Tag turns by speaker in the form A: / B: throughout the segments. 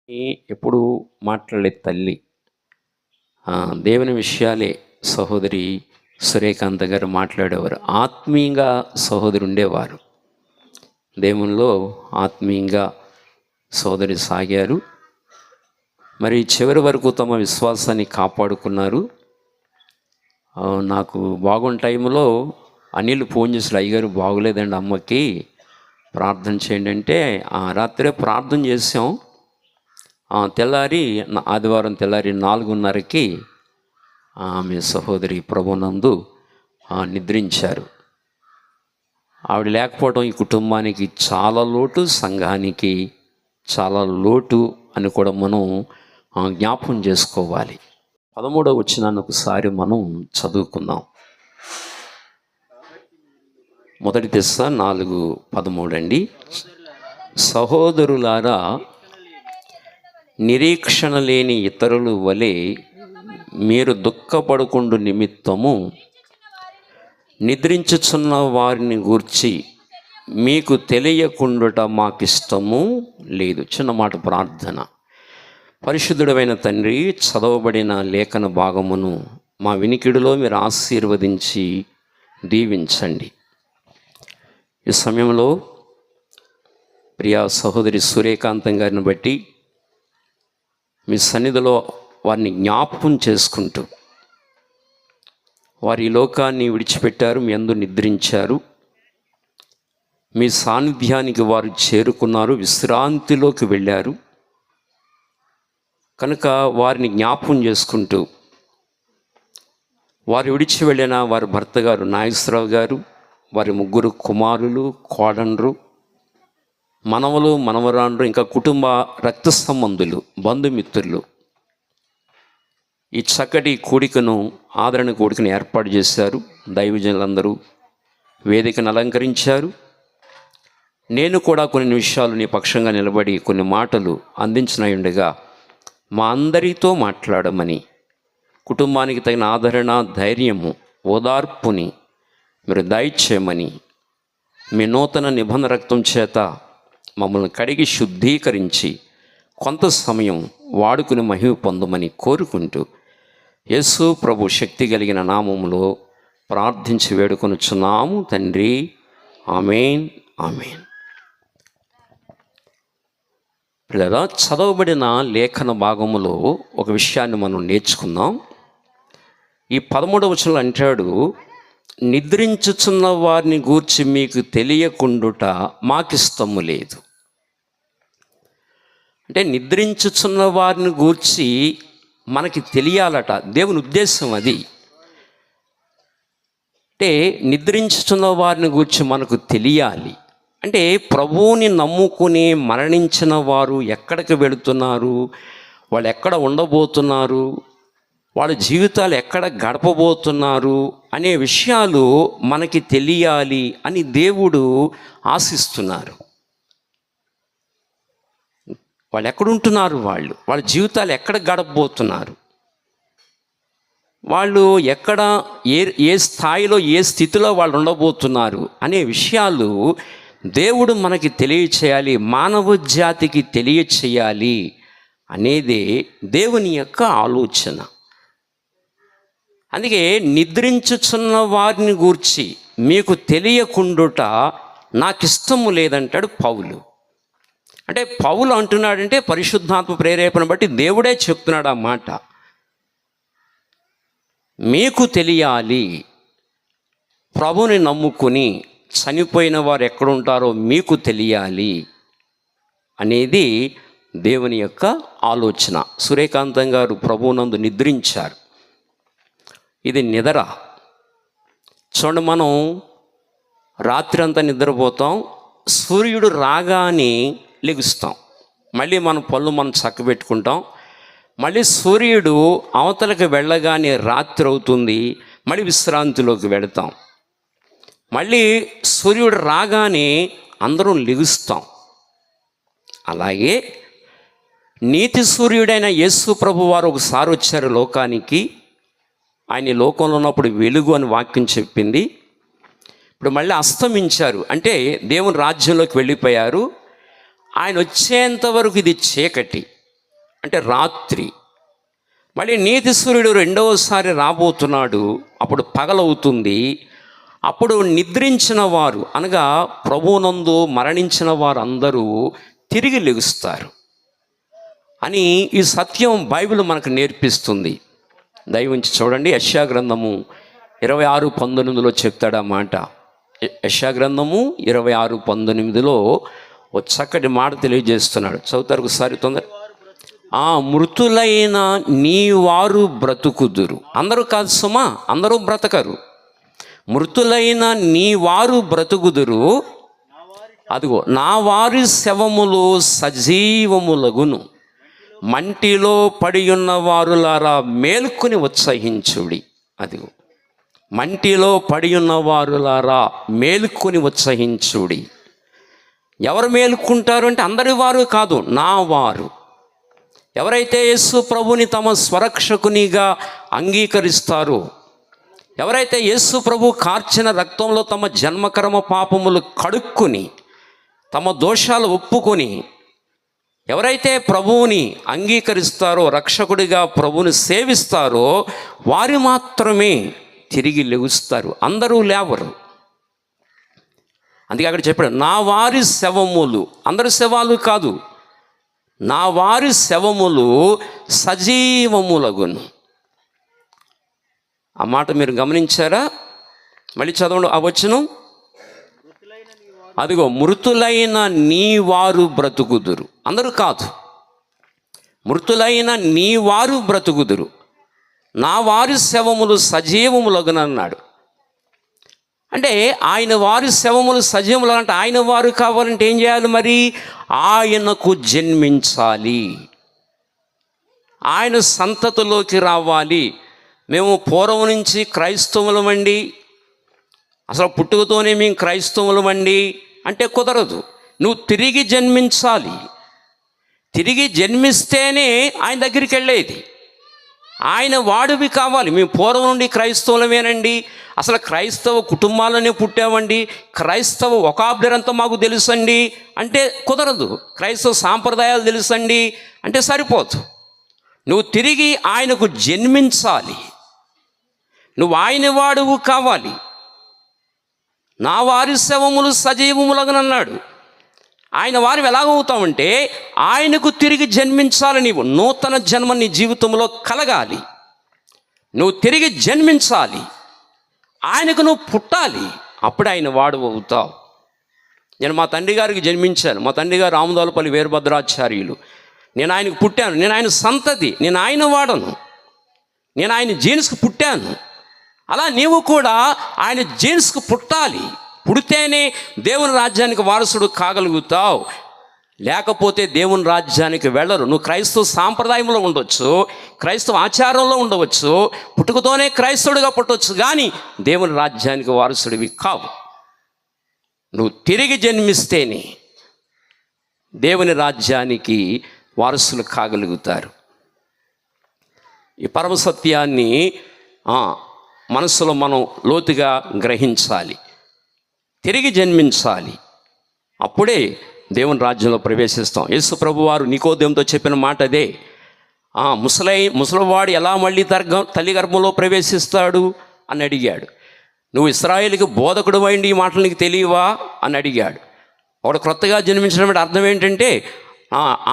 A: ఎప్పుడు మాట్లాడే తల్లి దేవుని విషయాలే సహోదరి సూర్యకాంత గారు మాట్లాడేవారు. ఆత్మీయంగా సహోదరి ఉండేవారు. దేవునిలో ఆత్మీయంగా సోదరి సాగారు. మరి చివరి వరకు తమ విశ్వాసాన్ని కాపాడుకున్నారు. నాకు బాగున్న టైంలో అనిల్ ఫోన్ చేసి, అయ్యగారు బాగోలేదండి అమ్మకి, ప్రార్థన చేయండి అంటే రాత్రే ప్రార్థన చేసాం. తెల్లారి ఆదివారం తెల్లారి 4:30కి ఆమె సహోదరి ప్రభునందు నిద్రించారు. ఆవిడ లేకపోవడం ఈ కుటుంబానికి చాలా లోటు, సంఘానికి చాలా లోటు అని కూడా మనం జ్ఞాపకం చేసుకోవాలి. 13వ వచనాన్ని ఒకసారి మనం చదువుకుందాం. 1 తెస్స 4:13 అండి. సహోదరులారా, నిరీక్షణ లేని ఇతరుల వలె మీరు దుఃఖపడుకుండు నిమిత్తము నిద్రించుచున్న వారిని గూర్చి మీకు తెలియకుండుట మాకిష్టము లేదు. చిన్న మాట ప్రార్థన. పరిశుద్ధుడైన తండ్రి, చదవబడిన లేఖన భాగమును మా వినికిడిలో మీరు ఆశీర్వదించి దీవించండి. ఈ సమయంలో ప్రియా సహోదరి సూర్యకాంతం గారిని బట్టి మీ సన్నిధిలో వారిని జ్ఞాపకం చేసుకుంటూ, వారి లోకాన్ని విడిచిపెట్టారు, మీ యందు నిద్రించారు, మీ సాన్నిధ్యానికి వారు చేరుకున్నారు, విశ్రాంతిలోకి వెళ్ళారు. కనుక వారిని జ్ఞాపకం చేసుకుంటూ, వారు విడిచి వెళ్ళిన వారి భర్త గారు నాగేశ్వరరావు గారు, వారి 3 కుమారులు, కోడండ్రు, మనవలు, మనవరాండ్రు, ఇంకా కుటుంబ రక్త సంబంధులు, బంధుమిత్రులు ఈ చక్కటి కూడికను, ఆదరణ కూడికను ఏర్పాటు చేశారు. దైవజనులందరూ వేదికను అలంకరించారు. నేను కూడా కొన్ని నిమిషాలు నీ పక్షంగా నిలబడి కొన్ని మాటలు అందించినయుండగా మా అందరితో మాట్లాడమని, కుటుంబానికి తగిన ఆదరణ, ధైర్యము, ఓదార్పుని మీరు దయచేయమని, మీ నూతన నిబంధన రక్తం చేత మమ్మల్ని కడిగి శుద్ధీకరించి కొంత సమయం వాడుకుని మహిమ పొందమని కోరుకుంటూ యేసు ప్రభు శక్తి కలిగిన నామములో ప్రార్థించి వేడుకొనుచున్నాము తండ్రి. ఆమేన్, ఆమేన్. పిల్లరా, చదవబడిన లేఖన భాగములో ఒక విషయాన్ని మనం నేర్చుకుందాం. ఈ 13వ వచనంలో అంటాడు, నిద్రించుచున్న వారిని గూర్చి మీకు తెలియకుండుట మాకిష్టము లేదు. అంటే నిద్రించుచున్న వారిని గూర్చి మనకి తెలియాలట. దేవుని ఉద్దేశం అది. అంటే నిద్రించుచున్న వారిని గూర్చి మనకు తెలియాలి. అంటే ప్రభువుని నమ్ముకుని మరణించిన వారు ఎక్కడికి వెళుతున్నారు, వాళ్ళు ఎక్కడ ఉండబోతున్నారు, వాళ్ళ జీవితాలు ఎక్కడ గడపబోతున్నారు అనే విషయాలు మనకి తెలియాలి అని దేవుడు ఆశిస్తున్నారు. వాళ్ళు ఎక్కడుంటున్నారు, వాళ్ళ జీవితాలు ఎక్కడ గడపబోతున్నారు, వాళ్ళు ఎక్కడ ఏ స్థాయిలో ఏ స్థితిలో వాళ్ళు ఉండబోతున్నారు అనే విషయాలు దేవుడు మనకి తెలియచేయాలి, మానవ జాతికి తెలియచేయాలి అనేదే దేవుని యొక్క ఆలోచన. అందుకే నిద్రించుచున్న వారిని గూర్చి మీకు తెలియకుండుట నాకిష్టము లేదంటాడు పౌలు. అంటే పౌలు అంటున్నాడంటే పరిశుద్ధాత్మ ప్రేరేపణ బట్టి దేవుడే చెప్తున్నాడు ఆ మాట. మీకు తెలియాలి, ప్రభుని నమ్ముకుని చనిపోయిన వారు ఎక్కడుంటారో మీకు తెలియాలి అనేది దేవుని యొక్క ఆలోచన. సూర్యకాంతం గారు ప్రభువునందు నిద్రించారు. ఇది నిద్ర. చూడండి, మనం రాత్రి అంతా నిద్రపోతాం, సూర్యుడు రాగానే లెగుస్తాం, మళ్ళీ మన పళ్ళు మనం చక్కబెట్టుకుంటాం, మళ్ళీ సూర్యుడు అవతలకి వెళ్ళగానే రాత్రి అవుతుంది, మళ్ళీ విశ్రాంతిలోకి వెళతాం, మళ్ళీ సూర్యుడు రాగానే అందరం లెగుస్తాం. అలాగే నీతి సూర్యుడైన యేసు ప్రభు వారు ఒకసారి వచ్చారు లోకానికి. ఆయన లోకంలో ఉన్నప్పుడు వెలుగు అని వాక్యం చెప్పింది. ఇప్పుడు మళ్ళీ అస్తమించారు, అంటే దేవుని రాజ్యంలోకి వెళ్ళిపోయారు. ఆయన వచ్చేంత వరకు ఇది చీకటి. అంటే రాత్రి. మళ్ళీ నీతి సూర్యుడు రెండవసారి రాబోతున్నాడు, అప్పుడు పగలవుతుంది. అప్పుడు నిద్రించిన వారు అనగా ప్రభువునందు మరణించిన వారు అందరూ తిరిగి లెగుస్తారు అని ఈ సత్యం బైబిల్ మనకు నేర్పిస్తుంది. దయవుంచి చూడండి, యెషయా గ్రంథము 26:19 చెప్తాడు ఆ మాట. యెషయా గ్రంథము 26:19 ఒక చక్కటి మాట తెలియజేస్తున్నాడు. చదువుతారు ఒకసారి తొందర. మృతులైన నీ వారు బ్రతుకుదురు. అందరూ కాదు సుమా, అందరూ బ్రతకరు. మృతులైన నీ వారు బ్రతుకుదురు. అదిగో నా వారి శవములు సజీవములగును. మంటిలో పడి ఉన్న వారులారా మేల్కొని ఉత్సహించుడి. అదిగో మంటిలో పడి ఉన్న వారులారా మేల్కొని ఉత్సహించుడి. ఎవరు మేలుకుంటారు అంటే అందరి వారు కాదు, నా వారు. ఎవరైతే యేసు ప్రభుని తమ స్వరక్షకునిగా అంగీకరిస్తారో, ఎవరైతే యేసు ప్రభు కార్చిన రక్తంలో తమ జన్మకర్మ పాపములు కడుక్కుని తమ దోషాలు ఒప్పుకొని ఎవరైతే ప్రభువుని అంగీకరిస్తారో, రక్షకుడిగా ప్రభువుని సేవిస్తారో వారు మాత్రమే తిరిగి లెగుస్తారు. అందరూ లేవరు. అందుకే అక్కడ చెప్పాడు, నా వారి శవములు. అందరు శవాలు కాదు, నా వారి శవములు సజీవములగును. ఆ మాట మీరు గమనించారా? మళ్ళీ చదవండి ఆ వచనం. అదిగో మృతులైన నీ వారు బ్రతుకుదురు. అందరూ కాదు, మృతులైన నీ వారు బ్రతుకుదురు. నా వారి శవములు సజీవములగునన్నాడు. అంటే ఆయన వారి శవములు సజీవములు అంటే ఆయన వారు కావాలంటే ఏం చేయాలి మరి? ఆయనకు జన్మించాలి, ఆయన సంతతిలోకి రావాలి. మేము పూర్వం నుంచి క్రైస్తవులమండి, అసలు పుట్టుకతోనే మేము క్రైస్తవులమండి అంటే కుదరదు. నువ్వు తిరిగి జన్మించాలి. తిరిగి జన్మిస్తేనే ఆయన దగ్గరికి వెళ్ళేది. ఆయన వాడివి కావాలి. మేము పూర్వం నుండి క్రైస్తవులమేనండి, అసలు క్రైస్తవ కుటుంబాలనే పుట్టామండి, క్రైస్తవ వొకాబులరీ మాకు తెలుసండి అంటే కుదరదు. క్రైస్తవ సాంప్రదాయాలు తెలుసండి అంటే సరిపోదు. నువ్వు తిరిగి ఆయనకు జన్మించాలి. నువ్వు ఆయన వాడువు కావాలి. నా వారి శవములు సజీవములగునన్నాడు. ఆయన వారు ఎలాగవుతామంటే ఆయనకు తిరిగి జన్మించాలి. నీవు నూతన జన్మ నీ జీవితంలో కలగాలి. నువ్వు తిరిగి జన్మించాలి, ఆయనకు నువ్వు పుట్టాలి, అప్పుడు ఆయన వాడు అవుతావు. నేను మా తండ్రి గారికి జన్మించాను. మా తండ్రి గారు రామదాలపల్లి వీరభద్రాచార్యులు. నేను ఆయనకు పుట్టాను, నేను ఆయన సంతతి, నేను ఆయన వాడను, నేను ఆయన జీన్స్కి పుట్టాను. అలా నీవు కూడా ఆయన జీన్స్కి పుట్టాలి. పుడితేనే దేవుని రాజ్యానికి వారసుడు కాగలుగుతావు, లేకపోతే దేవుని రాజ్యానికి వెళ్ళరు. నువ్వు క్రైస్తవ సాంప్రదాయంలో ఉండవచ్చు, క్రైస్తవ ఆచారంలో ఉండవచ్చు, పుట్టుకతోనే క్రైస్తవుడిగా పుట్టవచ్చు, కానీ దేవుని రాజ్యానికి వారసుడివి కావు. నువ్వు తిరిగి జన్మిస్తేనే దేవుని రాజ్యానికి వారసులు కాగలుగుతారు. ఈ పరమ సత్యాన్ని మనసులో మనం లోతుగా గ్రహించాలి. తిరిగి జన్మించాలి, అప్పుడే దేవుని రాజ్యంలో ప్రవేశిస్తాం. యేసు ప్రభువారు నికోదేముతో చెప్పిన మాట అదే. ముసలివాడు ఎలా మళ్ళీ తల్లి గర్భంలో ప్రవేశిస్తాడు అని అడిగాడు. నువ్వు ఇశ్రాయేలుకి బోధకుడు అయింది, ఈ మాటలు నీకు తెలియవా అని అడిగాడు. వాడు క్రొత్తగా జన్మించడం అంటే అర్థం ఏంటంటే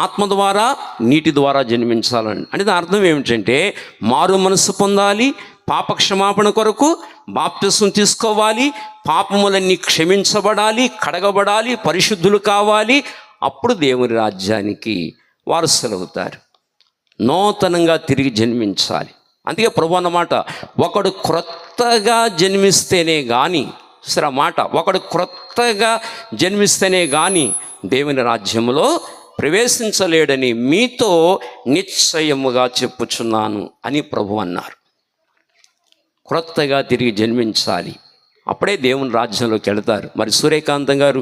A: ఆత్మ ద్వారా నీటి ద్వారా జన్మించాలని. అంటే దాని అర్థం ఏమిటంటే మారు మనసు పొందాలి, పాపక్షమాపణ కొరకు బాప్తిసం తీసుకోవాలి, పాపములన్నీ క్షమించబడాలి, కడగబడాలి, పరిశుద్ధులు కావాలి. అప్పుడు దేవుని రాజ్యానికి వారసులవుతారు. నూతనంగా తిరిగి జన్మించాలి. అందుకే ప్రభు అన్నమాట, ఒకడు క్రొత్తగా జన్మిస్తేనే కానీ, సరే మాట, ఒకడు క్రొత్తగా జన్మిస్తేనే కానీ దేవుని రాజ్యంలో ప్రవేశించలేడని మీతో నిశ్చయముగా చెప్పుచున్నాను అని ప్రభు అన్నారు. క్రొత్తగా తిరిగి జన్మించాలి, అప్పుడే దేవుని రాజ్యంలోకి వెళతారు. మరి సూర్యకాంతం గారు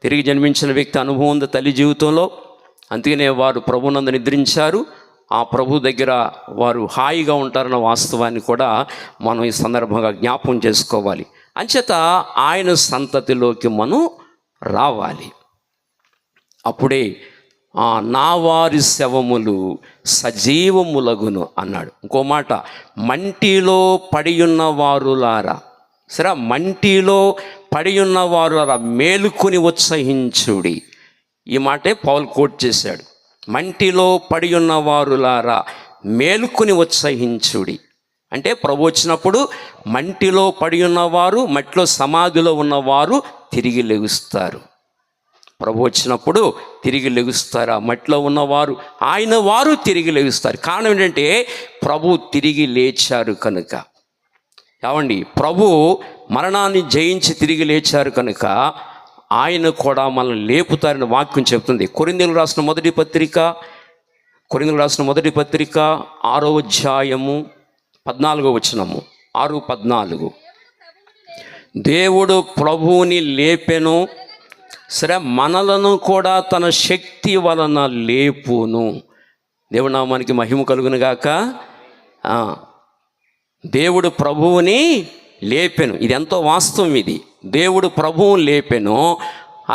A: తిరిగి జన్మించిన వ్యక్తి అనుభవం ఉంది తల్లి జీవితంలో. అందుకనే వారు ప్రభునందు నిద్రించారు. ఆ ప్రభు దగ్గర వారు హాయిగా ఉంటారన్న వాస్తవాన్ని కూడా మనం ఈ సందర్భంగా జ్ఞాపకం చేసుకోవాలి. అంచేత ఆయన సంతతిలోకి మనం రావాలి. అప్పుడే నా వారి శవములు సజీవములగును అన్నాడు. ఇంకో మాట, మంటిలో పడి ఉన్న వారులారా, సరే, మంటిలో పడి ఉన్న వారులారా మేలుకొని ఉత్సహించుడి. ఈ మాటే పౌలు కోట్ చేశాడు. మంటిలో పడి ఉన్న వారులారా మేలుకొని ఉత్సహించుడి అంటే ప్రభు వచ్చినప్పుడు మంటిలో పడి ఉన్నవారు, మట్టిలో సమాధిలో ఉన్నవారు తిరిగి లెగుస్తారు. ప్రభు వచ్చినప్పుడు తిరిగి లెగుస్తారు. ఆ మట్టిలో ఉన్నవారు ఆయన వారు తిరిగి లెగుస్తారు. కారణం ఏంటంటే ప్రభు తిరిగి లేచారు కనుక. ఏమండి, ప్రభు మరణాన్ని జయించి తిరిగి లేచారు కనుక ఆయన కూడా మనల్ని లేపుతారని వాక్యం చెప్తుంది. కొరింథీయులకు రాసిన మొదటి పత్రిక 6వ అధ్యాయము 14వ వచనము, 6:14. దేవుడు ప్రభువుని లేపెను, సరే, మనలను కూడా తన శక్తి వలన లేపును. దేవుడి నామానికి మహిమ కలుగును గాక. దేవుడు ప్రభువుని లేపెను, ఇది ఎంతో వాస్తవం. ఇది దేవుడు ప్రభువు లేపెను,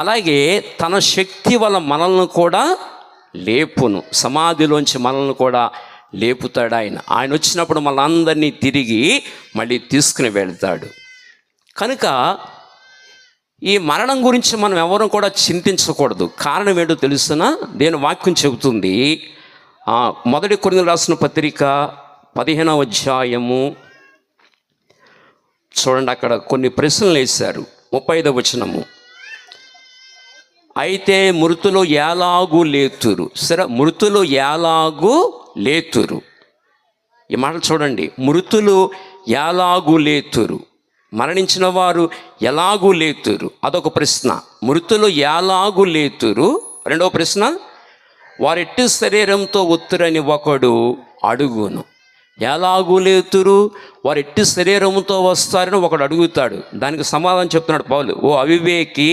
A: అలాగే తన శక్తి వల్ల మనల్ని కూడా లేపును. సమాధిలోంచి మనల్ని కూడా లేపుతాడు ఆయన వచ్చినప్పుడు మనందరినీ తిరిగి మళ్ళీ తీసుకుని వెళ్తాడు. కనుక ఈ మరణం గురించి మనం ఎవరు కూడా చింతించకూడదు. కారణం ఏంటో తెలుసునా? దేని వాక్యం చెబుతుంది. 1 కొరింథీయులకు రాసిన పత్రిక 15వ అధ్యాయము చూడండి, అక్కడ కొన్ని ప్రశ్నలు వేశారు. 35వ వచనము, అయితే మృతులు ఎలాగూ లేతురు. సరే, మృతులు ఎలాగూ లేతురు. ఈ మాటలు చూడండి, మృతులు ఎలాగూ లేతురు, మరణించిన వారు ఎలాగూ లేతురు. అదొక ప్రశ్న. మృతులు ఎలాగూ లేతురు. రెండవ ప్రశ్న, వారెట్టి శరీరంతో ఒత్తురని ఒకడు అడుగును. ఎలాగూ లేతురు, వారెట్టి శరీరంతో వస్తారని ఒకడు అడుగుతాడు. దానికి సమాధానం చెప్తున్నాడు పౌలు, ఓ అవివేకి,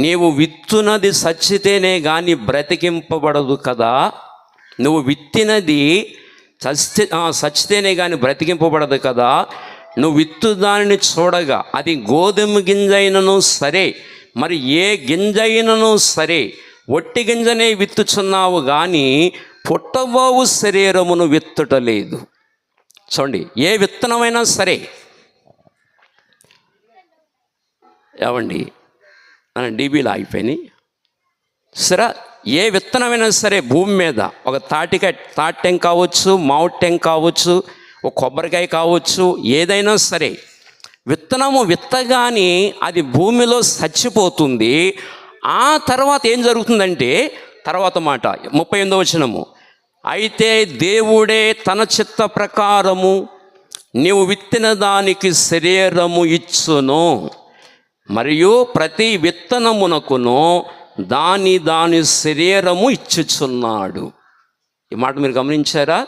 A: నీవు విత్తునది చచ్చితేనే కానీ బ్రతికింపబడదు కదా. నువ్వు విత్తినది చచ్చితేనే కానీ బ్రతికింపబడదు కదా. నువ్వు విత్తు దానిని చూడగా అది గోధుమ గింజైనను సరే, మరి ఏ గింజైనను సరే, ఒట్టి గింజనే విత్తుచున్నావు కానీ పుట్టబోవు శరీరమును విత్తుటలేదు. చూడండి, ఏ విత్తనమైనా సరే, ఏమండి డీబీలు ఆగిపోయినాయి. సరే, ఏ విత్తనమైనా సరే భూమి మీద, ఒక తాటెం కావచ్చు, మామిడిటెం కావచ్చు, ఒక కొబ్బరికాయ కావచ్చు, ఏదైనా సరే విత్తనము విత్తగానే అది భూమిలో చచ్చిపోతుంది. ఆ తర్వాత ఏం జరుగుతుందంటే, తర్వాత మాట 38వ వచనము, అయితే దేవుడే తన చిత్త ప్రకారము నీవు విత్తిన దానికి శరీరము ఇచ్చును, మరియు ప్రతి విత్తనమునకును దాని శరీరము ఇచ్చుచున్నాడు. ఈ మాట మీరు గమనించారా?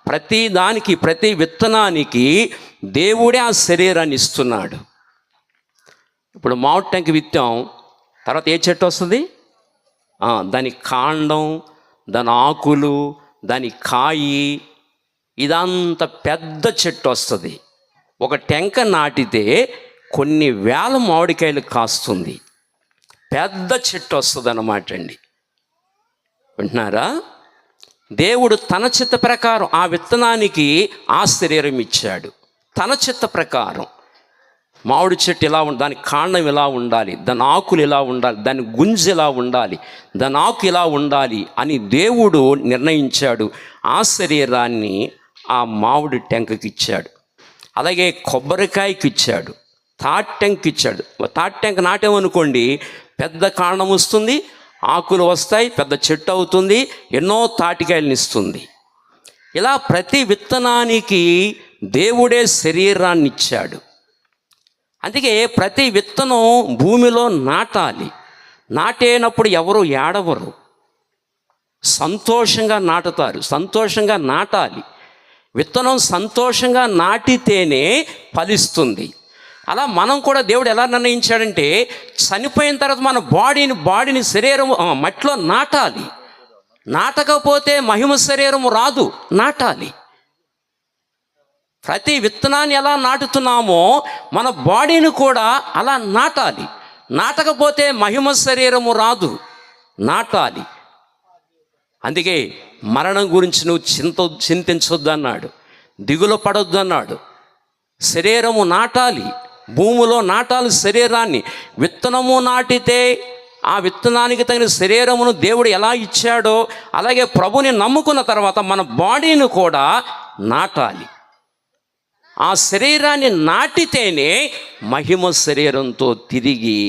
A: ప్రతి దానికి, ప్రతి విత్తనానికి దేవుడే ఆ శరీరాన్ని ఇస్తున్నాడు. ఇప్పుడు మామిడి టెంక విత్తాం, తర్వాత ఏ చెట్టు వస్తుంది? దాని కాండం, దాని ఆకులు, దాని కాయి, ఇదంతా పెద్ద చెట్టు వస్తుంది. ఒక టెంక నాటితే కొన్ని వేల మామిడికాయలు కాస్తుంది, పెద్ద చెట్టు వస్తుంది అన్నమాట అండి. వింటున్నారా? దేవుడు తన చిత్త ప్రకారం ఆ విత్తనానికి ఆ శరీరం ఇచ్చాడు. తన చిత్త ప్రకారం మామిడి చెట్టు ఇలా దాని కాండం ఇలా ఉండాలి, దాని ఆకులు ఇలా ఉండాలి, దాని గుంజ ఇలా ఉండాలి, దాని ఆకు ఇలా ఉండాలి అని దేవుడు నిర్ణయించాడు. ఆ శరీరాన్ని ఆ మామిడి టెంకకి ఇచ్చాడు. అలాగే కొబ్బరికాయకి ఇచ్చాడు, తాటి టెంక ఇచ్చాడు. తాటి టెంక నాటేమనుకోండి, పెద్ద కాండం వస్తుంది, ఆకులు వస్తాయి, పెద్ద చెట్టు అవుతుంది, ఎన్నో తాటికాయలను ఇస్తుంది. ఇలా ప్రతి విత్తనానికి దేవుడే శరీరాన్ని ఇచ్చాడు. అందుకే ప్రతి విత్తనం భూమిలో నాటాలి. నాటేనప్పుడు ఎవరు ఏడవరు, సంతోషంగా నాటుతారు, సంతోషంగా నాటాలి. విత్తనం సంతోషంగా నాటితేనే ఫలిస్తుంది. అలా మనం కూడా దేవుడు ఎలా నిర్ణయించాడంటే, చనిపోయిన తర్వాత మన బాడీని శరీరం మట్టిలో నాటాలి. నాటకపోతే మహిమ శరీరము రాదు, నాటాలి. ప్రతి విత్తనాన్ని ఎలా నాటుతున్నామో మన బాడీని కూడా అలా నాటాలి. నాటకపోతే మహిమ శరీరము రాదు, నాటాలి. అందుకే మరణం గురించి నువ్వు చింతించొద్దు అన్నాడు, దిగులు పడొద్దు అన్నాడు. శరీరము నాటాలి, భూమిలో నాటాలి శరీరాన్ని. విత్తనము నాటితే ఆ విత్తనానికి తగిన శరీరమును దేవుడు ఎలా ఇచ్చాడో అలాగే ప్రభుని నమ్ముకున్న తర్వాత మన బాడీని కూడా నాటాలి. ఆ శరీరాన్ని నాటితేనే మహిమ శరీరంతో తిరిగి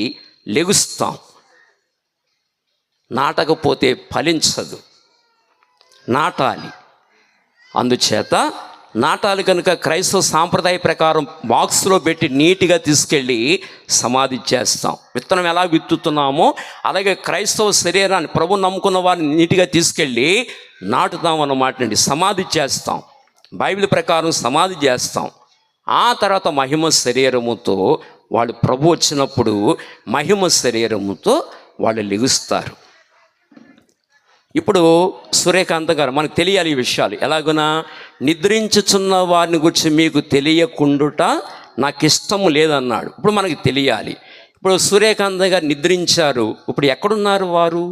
A: లెగుస్తాం. నాటకపోతే ఫలించదు, నాటాలి. అందుచేత నాటాలి కనుక క్రైస్తవ సాంప్రదాయ ప్రకారం బాక్స్లో పెట్టి నీట్గా తీసుకెళ్ళి సమాధి చేస్తాం. విత్తనం ఎలా విత్తుతున్నామో అలాగే క్రైస్తవ శరీరాన్ని, ప్రభు నమ్ముకున్న వారిని నీట్గా తీసుకెళ్ళి నాటుతాం అన్నమాట అండి. సమాధి చేస్తాం, బైబిల్ ప్రకారం సమాధి చేస్తాం. ఆ తర్వాత మహిమ శరీరముతో వాళ్ళు ప్రభు వచ్చినప్పుడు మహిమ శరీరముతో వాళ్ళు లెగుస్తారు. ఇప్పుడు సూర్యకాంత గారు మనకు తెలియాలి ఈ విషయాలు. ఎలాగునా? నిద్రించుచున్న వారిని గురించి మీకు తెలియకుండుట నాకు ఇష్టము లేదన్నాడు. ఇప్పుడు మనకి తెలియాలి. ఇప్పుడు సూర్యకాంత గారు నిద్రించారు, ఇప్పుడు ఎక్కడున్నారు వారు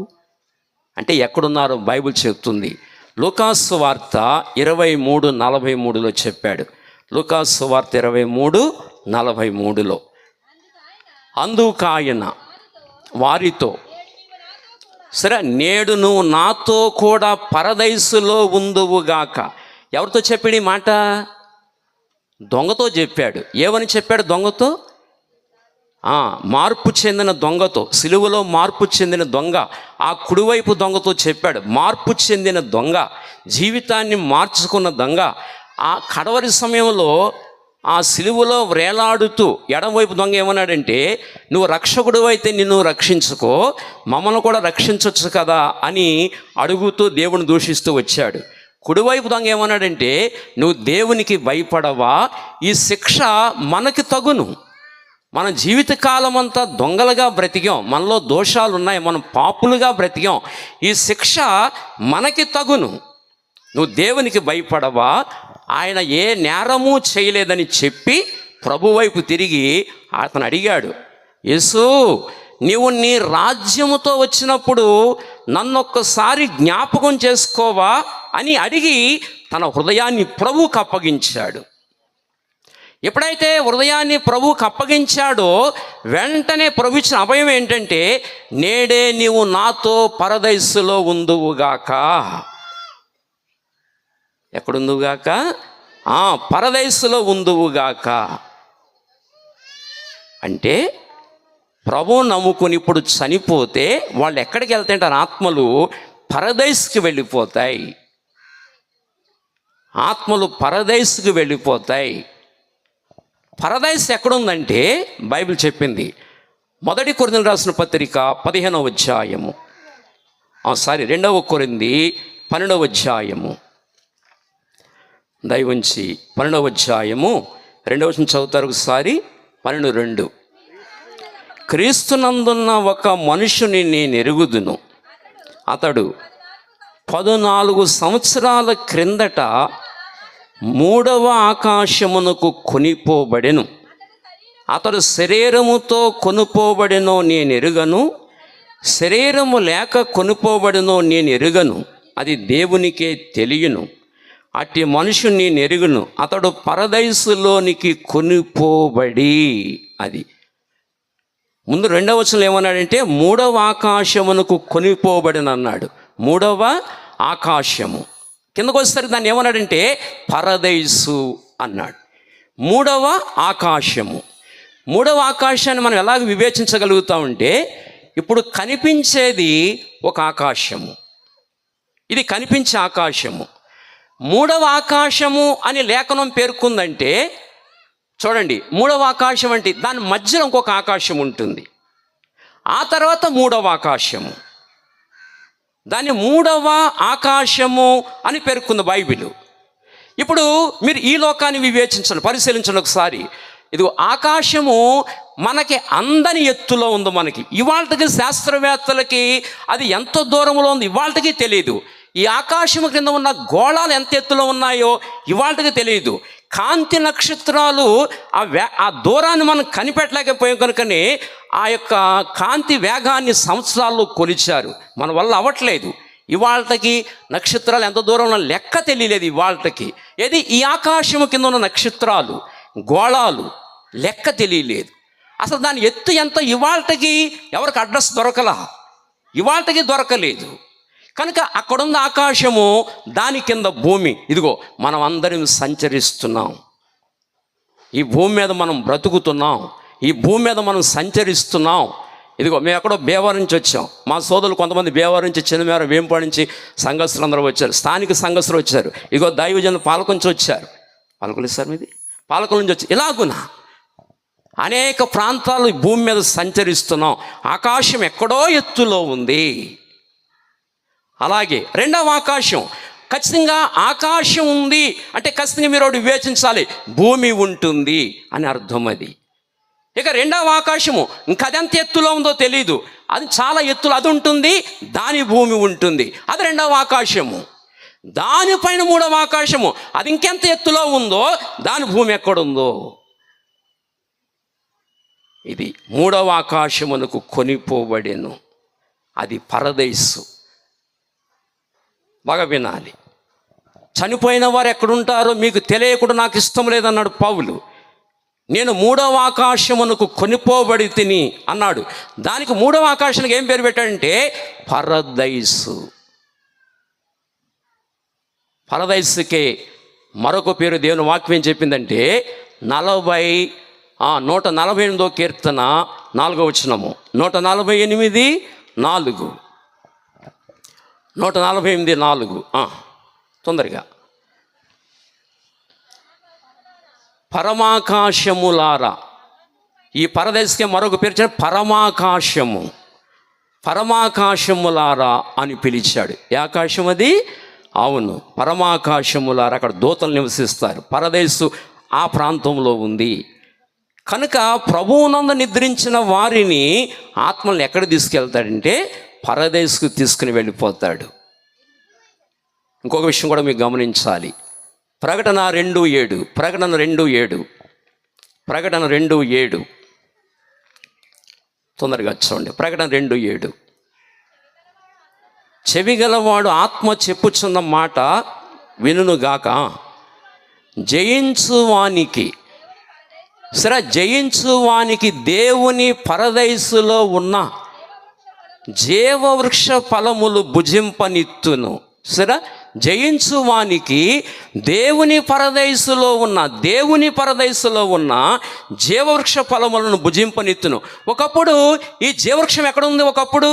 A: అంటే ఎక్కడున్నారో బైబిల్ చెప్తుంది. లూకాసు వార్త 23:43 చెప్పాడు. లూకాసు వార్త 23:43 అందుకాయన వారితో, సరే నేడు నువ్వు నాతో కూడా పరదైసులో ఉందువుగాక. ఎవరితో చెప్పాడు ఈ మాట? దొంగతో చెప్పాడు. ఏమని చెప్పాడు దొంగతో? మార్పు చెందిన దొంగతో, సిలువలో మార్పు చెందిన దొంగ, ఆ కుడివైపు దొంగతో చెప్పాడు. మార్పు చెందిన దొంగ, జీవితాన్ని మార్చుకున్న దొంగ. ఆ కడవరి సమయంలో ఆ సిలువలో వ్రేలాడుతూ ఎడమవైపు దొంగ ఏమన్నాడంటే, నువ్వు రక్షకుడు అయితే నిన్ను రక్షించుకో, మమ్మల్ని కూడా రక్షించవచ్చు కదా అని అడుగుతూ దేవుని దూషిస్తూ వచ్చాడు. కుడివైపు దొంగ ఏమన్నాడంటే, నువ్వు దేవునికి భయపడవా? ఈ శిక్ష మనకి తగును. మన జీవితకాలం అంతా దొంగలుగా బ్రతికాం, మనలో దోషాలు ఉన్నాయి, మనం పాపులుగా బ్రతికాం. ఈ శిక్ష మనకి తగును. నువ్వు దేవునికి భయపడవా? ఆయన ఏ నేరము చేయలేదని చెప్పి ప్రభు వైపు తిరిగి అతను అడిగాడు, యేసు నీవు నీ రాజ్యముతో వచ్చినప్పుడు నన్నొక్కసారి జ్ఞాపకం చేసుకోవా అని అడిగి తన హృదయాన్ని ప్రభువుకు అప్పగించాడు. ఎప్పుడైతే హృదయాన్ని ప్రభువుకు అప్పగించాడో వెంటనే ప్రభు ఇచ్చిన అభయం ఏంటంటే, నేడే నీవు నాతో పరదైసులో ఉందువుగాక. ఎక్కడుందువుగాక? పరదైసులో ఉందువుగాక. అంటే ప్రభువు నమ్ముకుని ఇప్పుడు చనిపోతే వాళ్ళు ఎక్కడికి వెళ్తాయంటారు? ఆత్మలు పరదైస్కి వెళ్ళిపోతాయి. ఆత్మలు పరదైస్కి వెళ్ళిపోతాయి. పరదైస్ ఎక్కడుందంటే బైబిల్ చెప్పింది. 1 కొరింథీయులకు రాసిన పత్రిక 15వ అధ్యాయము, 2 కొరింథీ 12వ అధ్యాయము, దయవుంచి 12వ అధ్యాయము 2వ వచనం చదువుతారు ఒకసారి. 12:2 క్రీస్తునందున్న ఒక మనుషుని నేను ఎరుగుదును, అతడు 14 సంవత్సరాల క్రిందట 3వ ఆకాశమునకు కొనిపోబడెను. అతడు శరీరముతో కొనుపోబడెనో నేను ఎరుగను, శరీరము లేక కొనుపోబడెనో నేను ఎరుగను, అది దేవునికే తెలియను. అట్టి మనుషుని నేను ఎరుగును, అతడు పరదైసులోనికి కొనిపోబడి. అది ముందు 2వ వచనంలో ఏమన్నాడంటే 3వ ఆకాశమునకు కొనిపోబడిన అన్నాడు. 3వ ఆకాశము కిందకు వచ్చేసరికి దాన్ని ఏమన్నాడంటే పరదైసు అన్నాడు. 3వ ఆకాశము. 3వ ఆకాశాన్ని మనం ఎలాగ వివేచించగలుగుతామంటే, ఇప్పుడు కనిపించేది ఒక ఆకాశము, ఇది కనిపించే ఆకాశము. 3వ ఆకాశము అని లేఖనం పేర్కొందంటే చూడండి, 3వ ఆకాశం అంటే దాని మధ్యలో ఇంకొక ఆకాశం ఉంటుంది. ఆ తర్వాత 3వ ఆకాశము, దాన్ని 3వ ఆకాశము అని పేర్కొంది బైబిల్. ఇప్పుడు మీరు ఈ లోకాన్ని వివేచించండి, పరిశీలించండి ఒకసారి. ఇది ఆకాశము మనకి అందని ఎత్తులో ఉంది. మనకి ఇవాళకి శాస్త్రవేత్తలకి అది ఎంత దూరంలో ఉంది ఇవాళకి తెలియదు. ఈ ఆకాశము క్రింద ఉన్న గోళాలు ఎంత ఎత్తులో ఉన్నాయో ఇవాళకి తెలియదు. కాంతి నక్షత్రాలు ఆ దూరాన్ని మనం కనిపెట్టలేకపోయాం కనుకనే ఆ యొక్క కాంతి వేగాన్ని సంవత్సరాల్లో కొలిచారు. మన వల్ల అవ్వట్లేదు. ఇవాళకి నక్షత్రాలు ఎంత దూరంలో లెక్క తెలియలేదు ఇవాళకి. ఏది ఈ ఆకాశము కింద ఉన్న నక్షత్రాలు, గోళాలు లెక్క తెలియలేదు. అసలు దాని ఎత్తు ఎంత ఇవాళకి ఎవరికి అడ్రస్ దొరకలా, ఇవాళకి దొరకలేదు. కనుక అక్కడున్న ఆకాశము, దాని కింద భూమి. ఇదిగో మనం అందరం సంచరిస్తున్నాం, ఈ భూమి మీద మనం బ్రతుకుతున్నాం, ఈ భూమి మీద మనం సంచరిస్తున్నాం. ఇదిగో మేము ఎక్కడో భీమవరం నుంచి వచ్చాం. మా సోదరులు కొంతమంది భీమవరం నుంచి, చిన్నమేర, వేంపాడు నుంచి సంఘస్థులు అందరూ వచ్చారు, స్థానిక సంఘస్థులు వచ్చారు. ఇదిగో దైవజనులు పాలకుల నుంచి వచ్చారు. పాలకులు సార్ మీది పాలకుల నుంచి వచ్చి ఇలాగున అనేక ప్రాంతాలు ఈ భూమి మీద సంచరిస్తున్నాం. ఆకాశం ఎక్కడో ఎత్తులో ఉంది. అలాగే రెండవ ఆకాశం, ఖచ్చితంగా ఆకాశం ఉంది అంటే ఖచ్చితంగా మీరు ఒకటి వివేచించాలి, భూమి ఉంటుంది అని అర్థం. అది ఇక రెండవ ఆకాశము ఇంకా అదెంత ఎత్తులో ఉందో తెలీదు, అది చాలా ఎత్తులో అది ఉంటుంది, దాని భూమి ఉంటుంది, అది రెండవ ఆకాశము. దానిపైన మూడవ ఆకాశము, అది ఇంకెంత ఎత్తులో ఉందో దాని భూమి ఎక్కడుందో. ఇది మూడవ ఆకాశమునకు కొనిపోబడెను, అది పరదైసు. బాగా వినాలి. చనిపోయిన వారు ఎక్కడుంటారో మీకు తెలియకుండా నాకు ఇష్టం లేదన్నాడు పౌలు. నేను మూడవ ఆకాశమునకు కొనిపోబడి తిని అన్నాడు. దానికి మూడవ ఆకాశానికి ఏం పేరు పెట్టాడంటే పరదైసు. పరదైసుకే మరొక పేరు దేవుని వాక్యం చెప్పిందంటే 148వ కీర్తన 4వ వచనము, 148:4, 148:4 తొందరగా. పరమాకాశములారా, ఈ పరదేశకే మరొక పేరు పరమాకాశము, పరమాకాశములారా అని పిలిచాడు. ఏ ఆకాశం అది? అవును, పరమాకాశములారా. అక్కడ దూతలు నివసిస్తారు. పరదేశు ఆ ప్రాంతంలో ఉంది. కనుక ప్రభువునందు నిద్రించిన వారిని ఆత్మల్ని ఎక్కడ తీసుకెళ్తాడంటే పరదేశుకు తీసుకుని వెళ్ళిపోతాడు. ఇంకొక విషయం కూడా మీకు గమనించాలి. ప్రకటన 2:7, ప్రకటన 2:7 తొందరగా చూడండి. ప్రకటన 2:7, చెవిగలవాడు ఆత్మ చెప్పుచున్న మాట వినుగాక, జయించువానికి జయించువానికి దేవుని పరదైసులో ఉన్న జీవవృక్ష ఫలములు భుజింపనిత్తును. జయించువానికి దేవుని పరదైసులో ఉన్న జీవవృక్ష ఫలములను భుజింపనిత్తును. ఒకప్పుడు ఈ జీవవృక్షం ఎక్కడ ఉంది? ఒకప్పుడు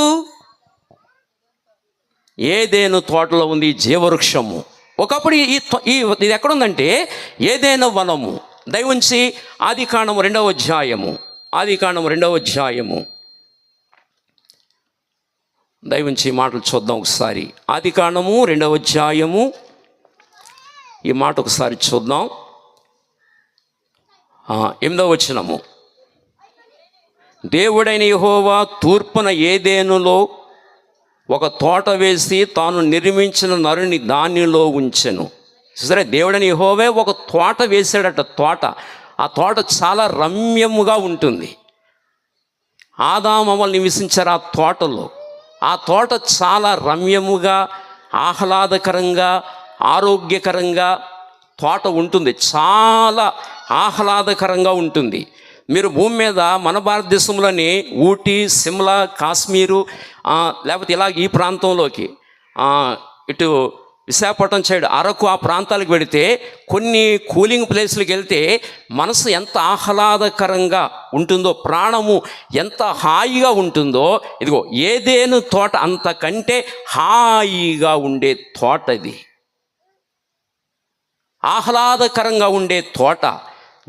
A: ఏదెను తోటలో ఉంది ఈ జీవవృక్షము. ఒకప్పుడు ఇది ఎక్కడుందంటే ఏదెను వనము. దయవుంచి ఆదికాండము 2వ అధ్యాయము దయవుంచి మాటలు చూద్దాం ఒకసారి. ఆదికాండము 2వ అధ్యాయము ఈ మాట ఒకసారి చూద్దాం. 8వ వచనము, దేవుడైన యెహోవా తూర్పున ఏదెనులో ఒక తోట వేసి తాను నిర్మించిన నరుని దానిలో ఉంచెను. దేవుడైన యెహోవా ఒక తోట వేసాడట. ఆ తోట చాలా రమ్యముగా ఉంటుంది. ఆదాము అవ్వలు నివసించారు ఆ తోటలో. ఆ తోట చాలా రమ్యముగా, ఆహ్లాదకరంగా, ఆరోగ్యకరంగా తోట ఉంటుంది. చాలా ఆహ్లాదకరంగా ఉంటుంది. మీరు భూమి మీద మన భారతదేశంలోని ఊటీ, సిమ్లా, కాశ్మీరు, లేకపోతే ఇలా ఈ ప్రాంతంలోకి ఇటు విశాఖపట్నం సైడ్ అరకు ఆ ప్రాంతాలకు వెళితే కొన్ని కూలింగ్ ప్లేస్లకు వెళ్తే మనసు ఎంత ఆహ్లాదకరంగా ఉంటుందో, ప్రాణము ఎంత హాయిగా ఉంటుందో. ఇదిగో ఏదెను తోట అంతకంటే హాయిగా ఉండే తోట ఇది. ఆహ్లాదకరంగా ఉండే తోట.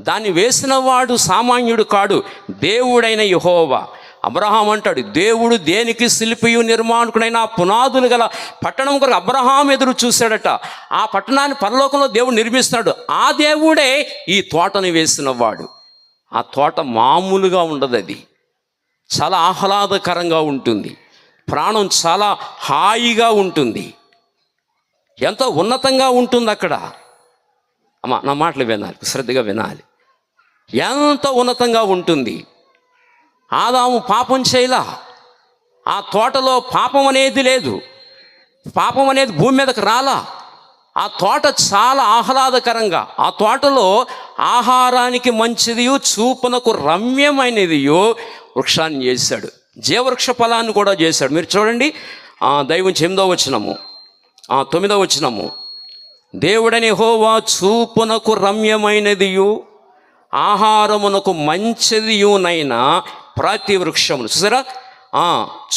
A: దాన్ని వేసినవాడు సామాన్యుడు కాడు, దేవుడైన యెహోవా. అబ్రహాం అంటాడు, దేవుడు దేనికి శిల్పియు నిర్మాణకుడైన పునాదులు గల పట్టణం కొరకు అబ్రహాం ఎదురు చూశాడట. ఆ పట్టణాన్ని పరలోకంలో దేవుడు నిర్మిస్తున్నాడు. ఆ దేవుడే ఈ తోటని వేసినవాడు. ఆ తోట మామూలుగా ఉండదు, అది చాలా ఆహ్లాదకరంగా ఉంటుంది. ప్రాణం చాలా హాయిగా ఉంటుంది, ఎంతో ఉన్నతంగా ఉంటుంది అక్కడ. అమ్మా నా మాటలు వినాలి, శ్రద్ధగా వినాలి. ఎంతో ఉన్నతంగా ఉంటుంది. ఆదాము పాపం చేయలా. ఆ తోటలో పాపం అనేది లేదు. పాపం అనేది భూమి మీదకి రాలా. ఆ తోట చాలా ఆహ్లాదకరంగా, ఆ తోటలో ఆహారానికి మంచిదియు చూపునకు రమ్యమైనదియో వృక్షాన్ని చేశాడు. జీవవృక్ష ఫలాన్ని కూడా చేశాడు. మీరు చూడండి, దైవం 8వ వచనము 9వ వచనము, దేవుడని యెహోవా చూపునకు రమ్యమైనదియు ఆహారమునకు మంచిదియునైన ప్రతి వృక్షమును. చూసారా,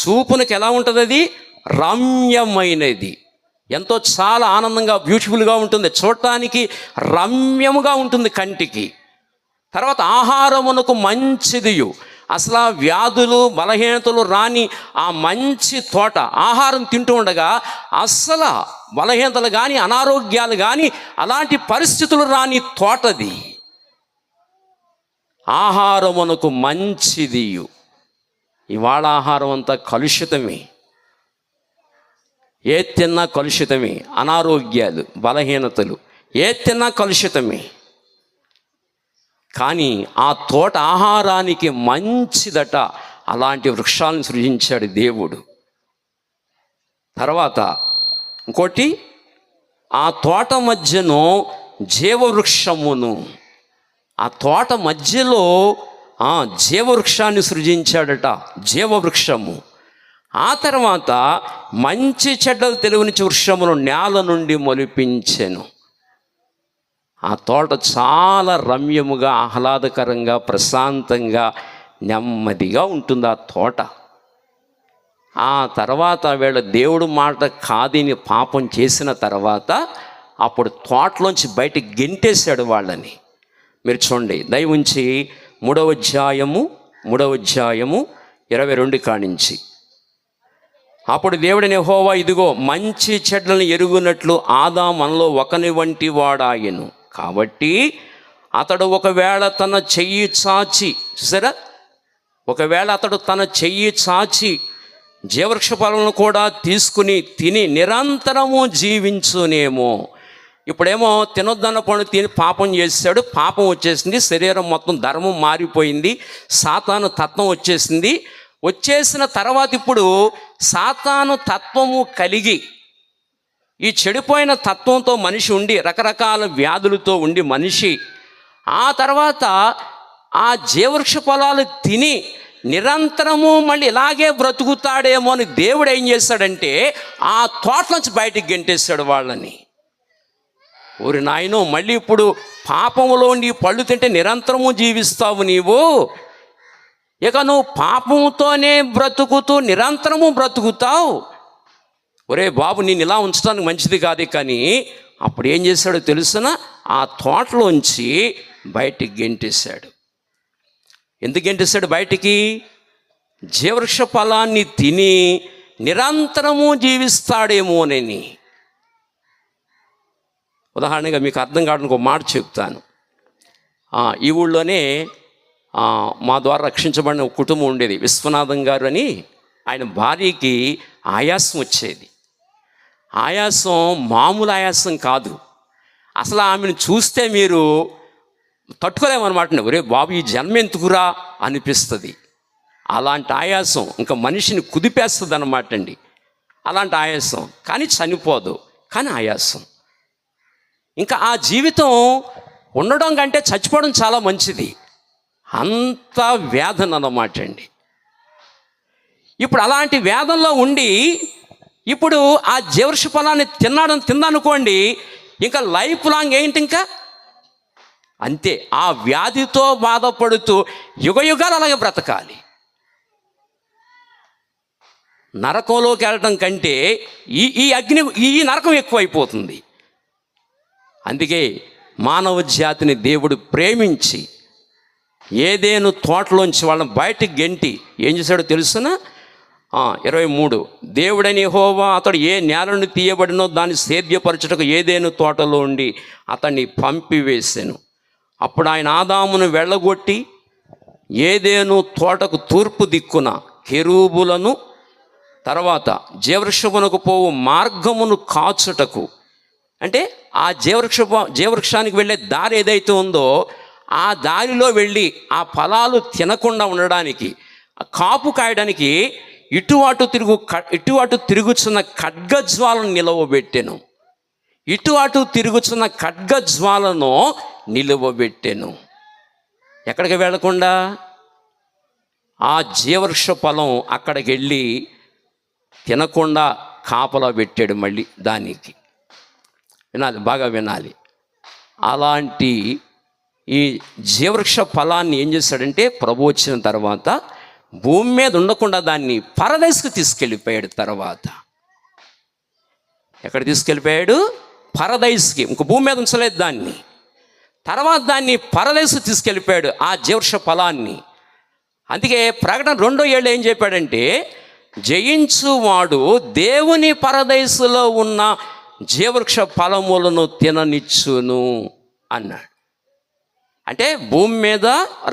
A: చూపునకు ఎలా ఉంటుంది? అది రమ్యమైనది, ఎంతో చాలా ఆనందంగా బ్యూటిఫుల్గా ఉంటుంది, చూడటానికి రమ్యముగా ఉంటుంది కంటికి. తర్వాత ఆహారమునకు మంచిదియు, అసలు ఆ వ్యాధులు బలహీనతలు రాని ఆ మంచి తోట, ఆహారం తింటూ ఉండగా అస్సలు బలహీనతలు కానీ అనారోగ్యాలు కానీ అలాంటి పరిస్థితులు రాని తోటది. ఆహారమునకు మంచిదియు. ఇవాళ ఆహారం అంతా కలుషితమే, ఏ తిన్నా కలుషితమే, అనారోగ్యాలు బలహీనతలు ఏ తిన్నా కలుషితమే. కానీ ఆ తోట ఆహారానికి మంచిదట. అలాంటి వృక్షాలను సృజించాడు దేవుడు. తర్వాత ఇంకోటి, ఆ తోట మధ్యను జీవవృక్షమును, ఆ తోట మధ్యలో జీవవృక్షాన్ని సృజించాడట, జీవవృక్షము. ఆ తర్వాత మంచి చెడ్డలు తెలియనిచ్చి వృక్షమును నేల నుండి మొలిపించెను. ఆ తోట చాలా రమ్యముగా, ఆహ్లాదకరంగా, ప్రశాంతంగా, నెమ్మదిగా ఉంటుంది ఆ తోట. ఆ తర్వాత వీళ్ళ దేవుడు మాట కాదని పాపం చేసిన తర్వాత అప్పుడు తోటలోంచి బయటికి గెంటేశాడు వాళ్ళని. మీరు చూడండి, దయవుంచి 3వ అధ్యాయము 22 కానించి. అప్పుడు దేవుడైన యెహోవా, ఇదిగో మంచి చెడ్డలను ఎరుగునట్లు ఆదాము మనలో ఒకని వంటి వాడాయెను. కాబట్టి అతడు ఒకవేళ తన చెయ్యి చాచి, చూసారా, ఒకవేళ అతడు తన చెయ్యి చాచి జీవవృక్ష ఫలములను కూడా తీసుకుని తిని నిరంతరము జీవించునేమో. ఇప్పుడేమో తినొద్దన్న పని తిని పాపం చేశాడు, పాపం వచ్చేసింది, శరీరం మొత్తం ధర్మం మారిపోయింది, సాతాను తత్వం వచ్చేసింది. వచ్చేసిన తర్వాత ఇప్పుడు సాతాను తత్వము కలిగి ఈ చెడిపోయిన తత్వంతో మనిషి ఉండి, రకరకాల వ్యాధులతో ఉండి మనిషి ఆ తర్వాత ఆ జీవవృక్ష ఫలాలు తిని నిరంతరము మళ్ళీ ఇలాగే బ్రతుకుతాడేమో అని దేవుడు ఏం చేశాడంటే ఆ తోటలోంచి బయటికి గెంటేశాడు వాళ్ళని. ఊరి నాయనో, మళ్ళీ ఇప్పుడు పాపములో నీ పళ్ళు తింటే నిరంతరము జీవిస్తావు నీవు, ఇక నువ్వు పాపముతోనే బ్రతుకుతూ నిరంతరము బ్రతుకుతావు. ఒరే బాబు, నేను ఇలా ఉంచడానికి మంచిది కాదు. కానీ అప్పుడు ఏం చేశాడో తెలుసున, ఆ తోటలోంచి బయటికి గెంటేశాడు. ఎందుకు గెంటేశాడు బయటికి? జీవవృక్ష ఫలాన్ని తిని నిరంతరము జీవిస్తాడేమోనని. ఉదాహరణగా మీకు అర్థం కావడానికి ఒక మాట చెప్తాను. ఈ ఊళ్ళోనే మా ద్వారా రక్షించబడిన ఒక కుటుంబం ఉండేది. విశ్వనాథం గారు అని, ఆయన భార్యకి ఆయాసం వచ్చేది. ఆయాసం మామూలు ఆయాసం కాదు, అసలు ఆమెను చూస్తే మీరు తట్టుకోలేమన్నమాట. ఒరే బాబు, ఈ జన్మ ఎందుకురా అనిపిస్తుంది. అలాంటి ఆయాసం ఇంకా మనిషిని కుదిపేస్తుంది అన్నమాట అండి. అలాంటి ఆయాసం, కానీ చనిపోదు, కానీ ఆయాసం. ఇంకా ఆ జీవితం ఉండడం కంటే చచ్చిపోవడం చాలా మంచిది, అంత వేదన అన్నమాట అండి. ఇప్పుడు అలాంటి వేదనలో ఉండి ఇప్పుడు ఆ జీవవృక్ష ఫలాన్ని తిందనుకోండి, ఇంకా లైఫ్ లాంగ్ ఏంటి, ఇంకా అంతే. ఆ వ్యాధితో బాధపడుతూ యుగయుగాలు అలాగే బ్రతకాలి. నరకంలోకి వెళ్ళటం కంటే ఈ అగ్ని, ఈ నరకం ఎక్కువైపోతుంది. అందుకే మానవ జాతిని దేవుడు ప్రేమించి ఏదేను తోటలోంచి వాళ్ళని బయటికి గెంటి ఏం చేశాడో తెలుసునా? 23, దేవుడని యెహోవా అతడు ఏ నేల నుండి తీయబడినో దాన్ని సేద్యపరచుటకు ఏదేను తోటలో ఉండి అతన్ని పంపివేసెను. అప్పుడు ఆయన ఆదామును వెళ్ళగొట్టి ఏదేను తోటకు తూర్పు దిక్కున కెరూబులను, తర్వాత జీవవృక్షమునకు పోవు మార్గమును కాచుటకు, అంటే ఆ జీవవృక్షానికి వెళ్ళే దారి ఏదైతే ఉందో ఆ దారిలో వెళ్ళి ఆ ఫలాలు తినకుండా ఉండడానికి, కాపు కాయడానికి ఇటు అటు తిరుగుచున్న ఖడ్గజ్వాలను నిలవబెట్టెను. ఇటు అటు తిరుగుచున్న ఖడ్గజ్వాలను నిలువబెట్టెను. ఎక్కడికి వెళ్లకుండా ఆ జీవవృక్ష ఫలం అక్కడికి వెళ్ళి తినకుండా కాపలా పెట్టాడు. మళ్ళీ దానికి వినాలి, బాగా వినాలి. అలాంటి ఈ జీవవృక్ష ఫలాన్ని ఏం చేశాడంటే ప్రభు వచ్చిన తర్వాత భూమి మీద ఉండకుండా దాన్ని పరదేశకు తీసుకెళ్ళిపోయాడు. తర్వాత ఎక్కడ తీసుకెళ్ళిపోయాడు? పరదేశకి. ఇంక భూమి మీద ఉంచలేదు దాన్ని. తర్వాత దాన్ని పరదేశకు తీసుకెళ్ళిపోయాడు ఆ జీవవృక్ష ఫలాన్ని. అందుకే ప్రకటన 2:7 ఏం చెప్పాడంటే, జయించువాడు దేవుని పరదేశంలో ఉన్న జీవవృక్ష ఫలములను తిననిచ్చును అన్నాడు. అంటే భూమి మీద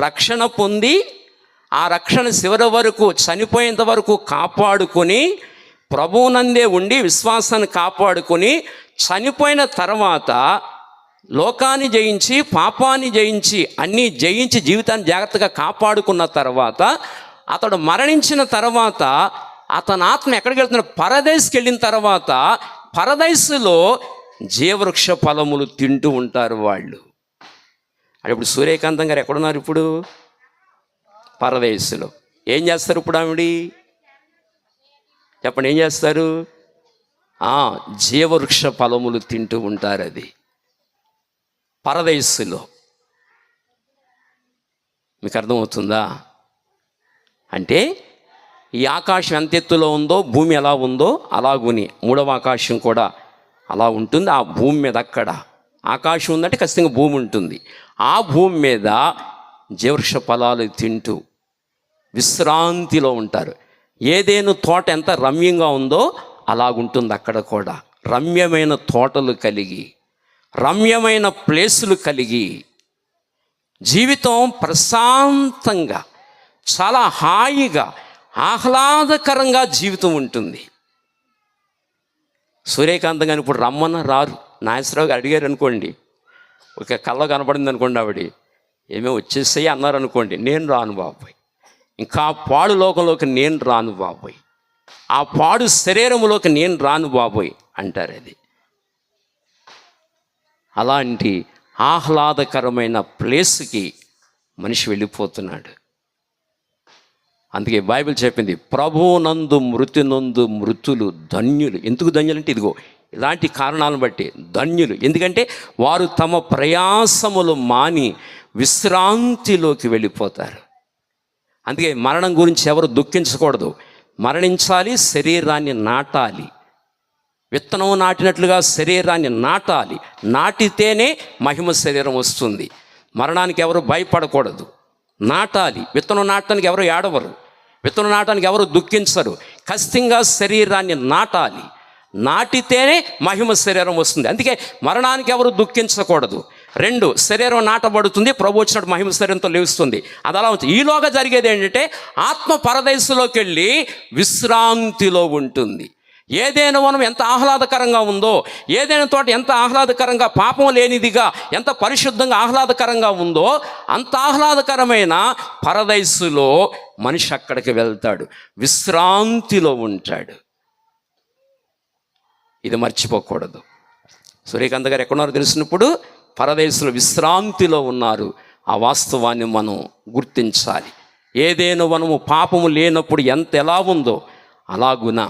A: రక్షణ పొంది ఆ రక్షణ చివరి వరకు చనిపోయేంత వరకు కాపాడుకొని ప్రభువునందే ఉండి విశ్వాసాన్ని కాపాడుకొని చనిపోయిన తర్వాత లోకాన్ని జయించి పాపాన్ని జయించి అన్నీ జయించి జీవితాన్ని జాగ్రత్తగా కాపాడుకున్న తర్వాత అతడు మరణించిన తర్వాత అతని ఆత్మ ఎక్కడికి వెళ్తున్నాడు? పరదేశకి వెళ్ళిన తర్వాత పరదేశులో జీవవృక్ష ఫలములు తింటూ ఉంటారు వాళ్ళు. అంటే ఇప్పుడు సూర్యకాంతం గారు ఎక్కడున్నారు? ఇప్పుడు పరదేశులో. ఏం చేస్తారు ఇప్పుడు ఆవిడ? చెప్పండి, ఏం చేస్తారు? జీవవృక్ష ఫలములు తింటూ ఉంటారు. అది పరదేశులో. మీకు అర్థమవుతుందా? అంటే ఈ ఆకాశం ఎంత ఎత్తులో ఉందో భూమి ఎలా ఉందో అలాగుని మూడవ ఆకాశం కూడా అలా ఉంటుంది. ఆ భూమి మీద అక్కడ ఆకాశం ఉందంటే ఖచ్చితంగా భూమి ఉంటుంది. ఆ భూమి మీద జీవవృక్ష ఫలాలు తింటూ విశ్రాంతిలో ఉంటారు. ఏదేను తోట ఎంత రమ్యంగా ఉందో అలాగుంటుంది అక్కడ కూడా. రమ్యమైన తోటలు కలిగి, రమ్యమైన ప్లేసులు కలిగి, జీవితం ప్రశాంతంగా చాలా హాయిగా ఆహ్లాదకరంగా జీవితం ఉంటుంది. సూర్యకాంతం కానీ ఇప్పుడు రమ్మన్న రారు. నాగేశ్వరరావు గారు అడిగారు అనుకోండి, ఒక కళ్ళ కనపడింది అనుకోండి, ఆవిడ ఏమో వచ్చేసాయి అన్నారు అనుకోండి, నేను రాను బాబాయ్, ఇంకా ఆ పాడు లోకంలోకి నేను రాను బాబాయ్, ఆ పాడు శరీరంలోకి నేను రాను బాబాయ్ అంటారు. అది అలాంటి ఆహ్లాదకరమైన ప్లేస్కి మనిషి వెళ్ళిపోతున్నాడు. అందుకే బైబిల్ చెప్పింది, ప్రభువునందు మృతి నొందు మృతులు ధన్యులు. ఎందుకు ధన్యులు అంటే ఇదిగో ఇలాంటి కారణాలను బట్టి ధన్యులు. ఎందుకంటే వారు తమ ప్రయాసములు మాని విశ్రాంతిలోకి వెళ్ళిపోతారు. అందుకే మరణం గురించి ఎవరు దుఃఖించకూడదు. మరణించాలి, శరీరాన్ని నాటాలి. విత్తనం నాటినట్లుగా శరీరాన్ని నాటాలి. నాటితేనే మహిమ శరీరం వస్తుంది. మరణానికి ఎవరు భయపడకూడదు. నాటాలి. విత్తనం నాటడానికి ఎవరు ఏడవరు, విత్తనం నాటడానికి ఎవరు దుఃఖించరు. ఖచ్చితంగా శరీరాన్ని నాటాలి. నాటితేనే మహిమ శరీరం వస్తుంది. అందుకే మరణానికి ఎవరు దుఃఖించకూడదు. 2, శరీరం నాటబడుతుంది, ప్రభు వచ్చినట్టు మహిమ శరీరంతో లేస్తుంది. అది అలా ఉంటుంది. ఈలోగా జరిగేది ఏంటంటే ఆత్మ పరదేశంలోకి వెళ్ళి విశ్రాంతిలో ఉంటుంది. ఏదైనా వనం ఎంత ఆహ్లాదకరంగా ఉందో, ఏదైనా తోట ఎంత ఆహ్లాదకరంగా పాపం లేనిదిగా ఎంత పరిశుద్ధంగా ఆహ్లాదకరంగా ఉందో అంత ఆహ్లాదకరమైన పరదేశులో మనిషి అక్కడికి వెళ్తాడు, విశ్రాంతిలో ఉంటాడు. ఇది మర్చిపోకూడదు. సూర్యకాంత్ గారు ఎక్కడున్నారో తెలిసినప్పుడు పరదేశులు విశ్రాంతిలో ఉన్నారు. ఆ వాస్తవాన్ని మనం గుర్తించాలి. ఏదైనా వనము పాపము లేనప్పుడు ఎంత ఎలా ఉందో అలాగున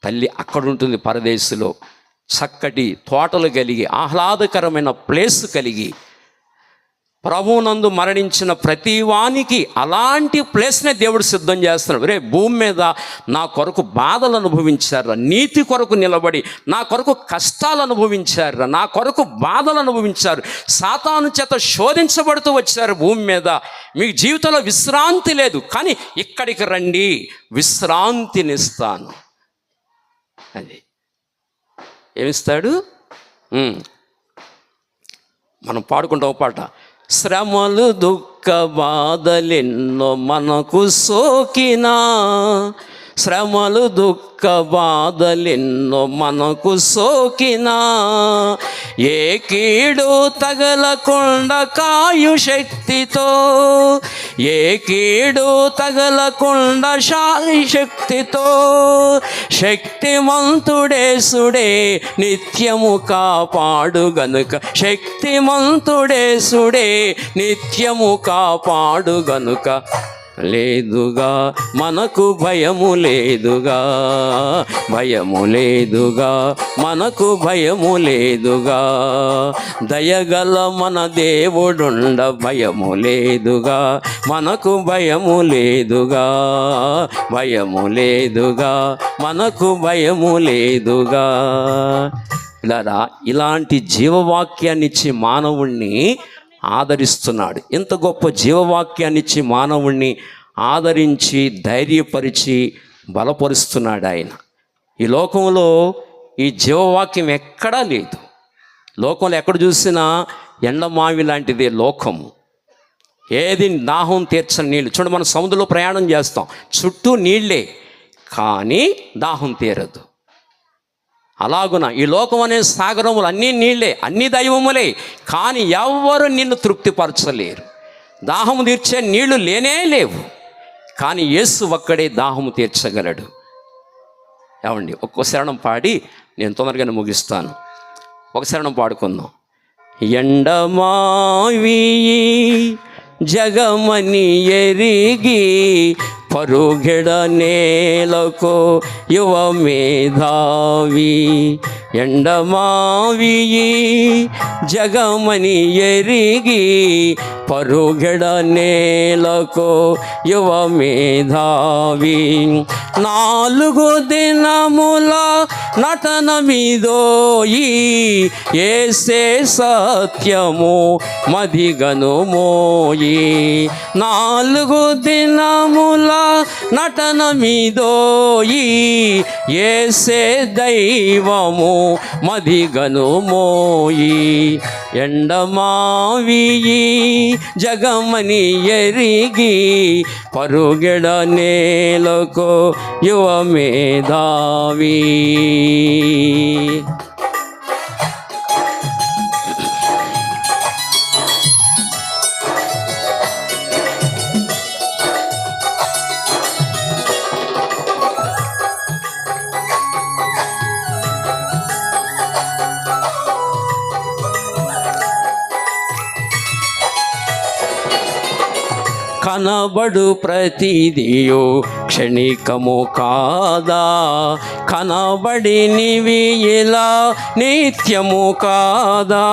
A: తల్లి అక్కడ ఉంటుంది. పరదేశంలో చక్కటి తోటలు కలిగి, ఆహ్లాదకరమైన ప్లేస్ కలిగి, ప్రభువునందు మరణించిన ప్రతి వానికి అలాంటి ప్లేస్నే దేవుడు సిద్ధం చేస్తున్నాడు. రే భూమి మీద నా కొరకు బాధలు అనుభవించారా, నీతి కొరకు నిలబడి నా కొరకు కష్టాలు అనుభవించారా, నా కొరకు బాధలు అనుభవించారు, సాతాను చేత శోధించబడుతూ వచ్చారు భూమి మీద. మీకు జీవితంలో విశ్రాంతి లేదు, కానీ ఇక్కడికి రండి, విశ్రాంతినిస్తాను. అది ఏమిస్తాడు? మనం పాడుకుంటాం పాట, శ్రమలు దుఃఖ బాధలెన్నో మనకు సోకినా శ్రమలు దుఃఖ బాధలెన్నో మనకు సోకినా ఏ కీడు తగలకుండా కాయు శక్తితో, ఏ కీడు తగలకుండా శక్తితో శక్తిమంతుడేసుడే నిత్యము కాపాడు గనుక, శక్తిమంతుడేసుడే నిత్యము కాపాడు గనుక లేదుగా మనకు భయము లేదుగా, భయము లేదుగా మనకు భయము లేదుగా, దయగల మన దేవుడుండ భయము లేదుగా, మనకు భయము లేదుగా, భయము లేదుగా మనకు భయము లేదుగా. ఇలా ఇలాంటి జీవవాక్యాన్ని ఇచ్చి మానవుణ్ణి ఆదరిస్తున్నాడు. ఇంత గొప్ప జీవవాక్యాన్ని ఇచ్చి మానవుణ్ణి ఆదరించి ధైర్యపరిచి బలపరుస్తున్నాడు ఆయన. ఈ లోకంలో ఈ జీవవాక్యం ఎక్కడా లేదు. లోకంలో ఎక్కడ చూసినా ఎండమావి లాంటిదే లోకము. ఏది దాహం తీర్చని నీళ్ళు. చూడండి, మనం సముద్రంలో ప్రయాణం చేస్తాం, చుట్టూ నీళ్ళే కానీ దాహం తీరదు. అలాగున ఈ లోకం అనే సాగరములు అన్నీ నీళ్ళే, అన్ని దైవములే, కానీ ఎవ్వరు నిన్ను తృప్తిపరచలేరు. దాహము తీర్చే నీళ్లు లేనే లేవు, కానీ యేసు ఒక్కడే దాహము తీర్చగలడు. ఏమండి, ఒక్కో శరణం పాడి నేను తొందరగానే ముగిస్తాను. ఒక శరణం పాడుకుందాం. ఎండమావి జగమని ఎరిగి పరుగెడ నేలకు యువ మేధావి, ఎండమావి జగమని ఎరిగి పరుగెడ నేలకు యువ మేధావి, 4 దినముల నటన మీదోయి యేసే సత్యము మదిగను మోయి, 4 దినముల నటన మీదోయి యేసే దైవము మదిగను మోయి, ఎండమావి జగమని ఎరిగి పరుగెడ నేలకు యువ మేధావి. కనబడు ప్రతిదియో క్షణికము కాదా, కనబడినివి ఇలా నిత్యము కాదా,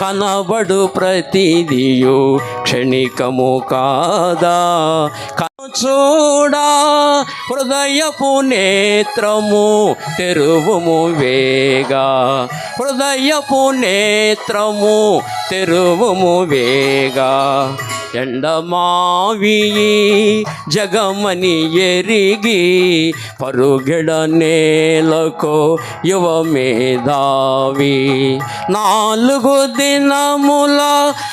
A: కనబడు ప్రతిదియో క్షణికము కాదా, చూడా హృదయపు నేత్రము తెరువుము వేగా, హృదయపు నేత్రము తెరువుము వేగా, ఎండమావి జగమని ఎరిగి పరుగెడ నేలకు యువ మేధావి, 4 దినముల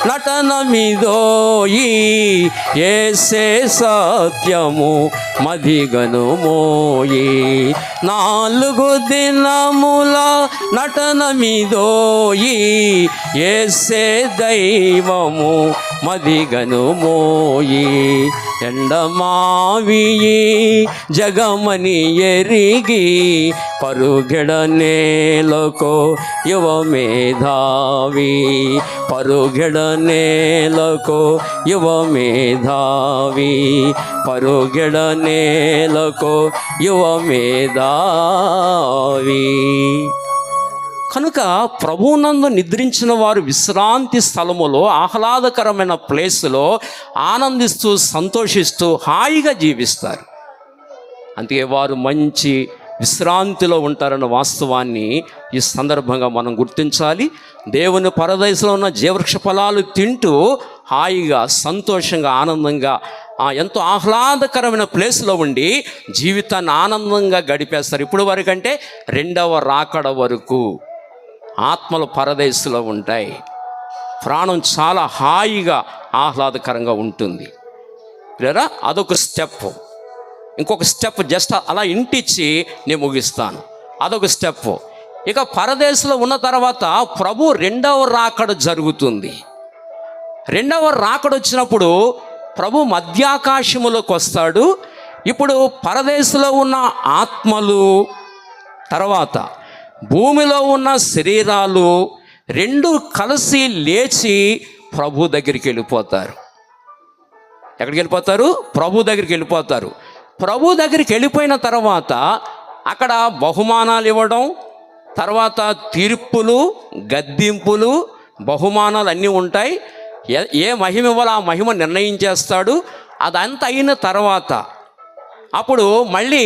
A: నటన మీదోయి యేసే సత్యము మదిగను మోయి, 4 దినముల నటన మీదోయి యేసే దైవము మదిగను మోయి, ఎండమావి జగమని ఎరిగి పరుగెడ నేలకు యువ మేధావి, పరుగెడ నేలకు యువ మేధావి, పరుగెడ నేలకు యువ మేధావి. కనుక ప్రభువునందు నిద్రించిన వారు విశ్రాంతి స్థలములో ఆహ్లాదకరమైన ప్లేస్లో ఆనందిస్తూ సంతోషిస్తూ హాయిగా జీవిస్తారు. అందుకే వారు మంచి విశ్రాంతిలో ఉంటారన్న వాస్తవాన్ని ఈ సందర్భంగా మనం గుర్తించాలి. దేవుని పరదేశంలో ఉన్న జీవవృక్ష ఫలాలు తింటూ హాయిగా సంతోషంగా ఆనందంగా ఎంతో ఆహ్లాదకరమైన ప్లేస్లో ఉండి జీవితాన్ని ఆనందంగా గడిపేస్తారు. ఇప్పుడు వరకంటే 2వ రాకడ వరకు ఆత్మలు పరదేశంలో ఉంటాయి. ప్రాణం చాలా హాయిగా ఆహ్లాదకరంగా ఉంటుంది. లేదా అదొక స్టెప్. ఇంకొక స్టెప్ జస్ట్ అలా ఇంటిచ్చి నేను ముగిస్తాను. అదొక స్టెప్. ఇక పరదేశంలో ఉన్న తర్వాత ప్రభు రెండవ రాకడ జరుగుతుంది. రెండవ రాకడ వచ్చినప్పుడు ప్రభు మధ్యాకాశములోకి వస్తాడు. ఇప్పుడు పరదేశంలో ఉన్న ఆత్మలు, తర్వాత భూమిలో ఉన్న శరీరాలు రెండు కలిసి లేచి ప్రభు దగ్గరికి వెళ్ళిపోతారు. ఎక్కడికి వెళ్ళిపోతారు? ప్రభు దగ్గరికి వెళ్ళిపోతారు. ప్రభు దగ్గరికి వెళ్ళిపోయిన తర్వాత అక్కడ బహుమానాలు ఇవ్వడం, తర్వాత తీర్పులు, గద్దింపులు, బహుమానాలు అన్నీ ఉంటాయి. ఏ మహిమ ఇవ్వాలో ఆ మహిమ నిర్ణయించేస్తాడు. అదంతా అయిన తర్వాత అప్పుడు మళ్ళీ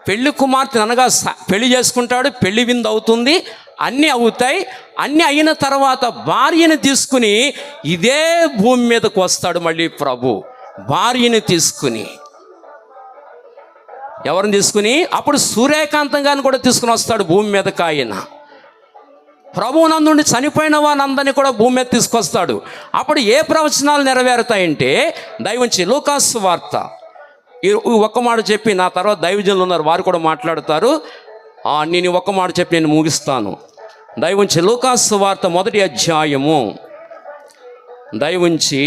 A: పెళ్లి కుమార్తె అనగా పెళ్లి చేసుకుంటాడు. పెళ్లి విందు అవుతుంది, అన్నీ అవుతాయి. అన్నీ అయిన తర్వాత భార్యని తీసుకుని ఇదే భూమి మీదకు వస్తాడు. మళ్ళీ ప్రభు భార్యని తీసుకుని, ఎవరిని తీసుకుని? అప్పుడు సూర్యకాంతం గారిని కూడా తీసుకుని వస్తాడు భూమి మీదకి. ఆయన ప్రభువునందుండి చనిపోయిన వాళ్ళందరినీ కూడా భూమి మీద తీసుకొస్తాడు. అప్పుడు ఏ ప్రవచనాలు నెరవేరుతాయంటే, దైవంచి లూకాసు వార్త ఈ ఒక్క మాట చెప్పి నా తర్వాత దైవజనులు ఉన్నారు, వారు కూడా మాట్లాడతారు. నేను ఒక్క మాట చెప్పి నేను ముగిస్తాను. దైవంచి లూకాసు వార్త 1వ అధ్యాయము, దైవంచి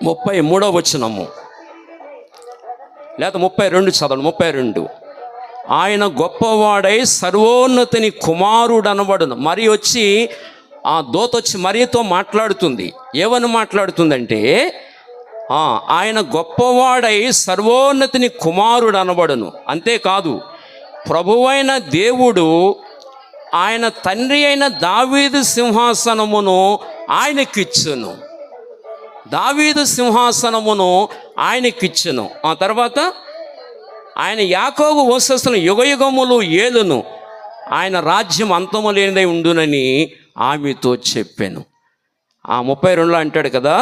A: 33వ వచనము లేదా 32 చదవండి. 32. ఆయన గొప్పవాడై సర్వోన్నతిని కుమారుడు అనబడును. మరి వచ్చి ఆ దూత వచ్చి మరియతో మాట్లాడుతుంది. ఏమని మాట్లాడుతుందంటే, ఆయన గొప్పవాడై సర్వోన్నతిని కుమారుడు అనబడును. అంతేకాదు, ప్రభువైన దేవుడు ఆయన తండ్రి అయిన దావీదు సింహాసనమును ఆయనకిచ్చును. దావీదు సింహాసనమును ఆయనకిచ్చును. ఆ తర్వాత ఆయన యాకోబు వంశస్థులను యుగయుగములు ఏలును. ఆయన రాజ్యం అంతము లేనిదై ఉండునని ఆమెతో చెప్పాను. 32లో అంటాడు కదా,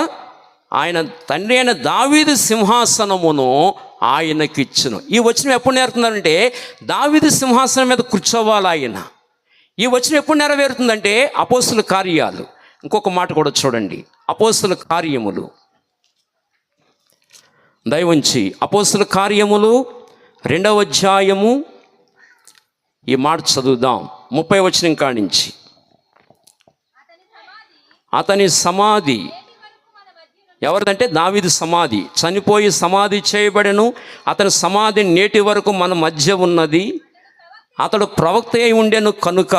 A: ఆయన తండ్రి అయిన దావీదు సింహాసనమును ఆయనకిచ్చును. ఈ వచనం ఎప్పుడు నేర్పుతున్నారంటే, దావీదు సింహాసనం మీద కూర్చోవాలి ఆయన. ఈ వచనం ఎప్పుడు నెరవేరుతుందంటే అపోస్తుల కార్యాలు. ఇంకొక మాట కూడా చూడండి, అపోస్తుల కార్యములు. దైవంచి అపోస్తుల కార్యములు 2వ అధ్యాయము, ఈ మాట చదువుదాం. 30వ వచనం కానించి. అతని సమాధి ఎవరిదంటే దావీదు సమాధి. చనిపోయి సమాధి చేయబడెను. అతని సమాధి నేటి వరకు మన మధ్య ఉన్నది. అతడు ప్రవక్త అయి ఉండెను కనుక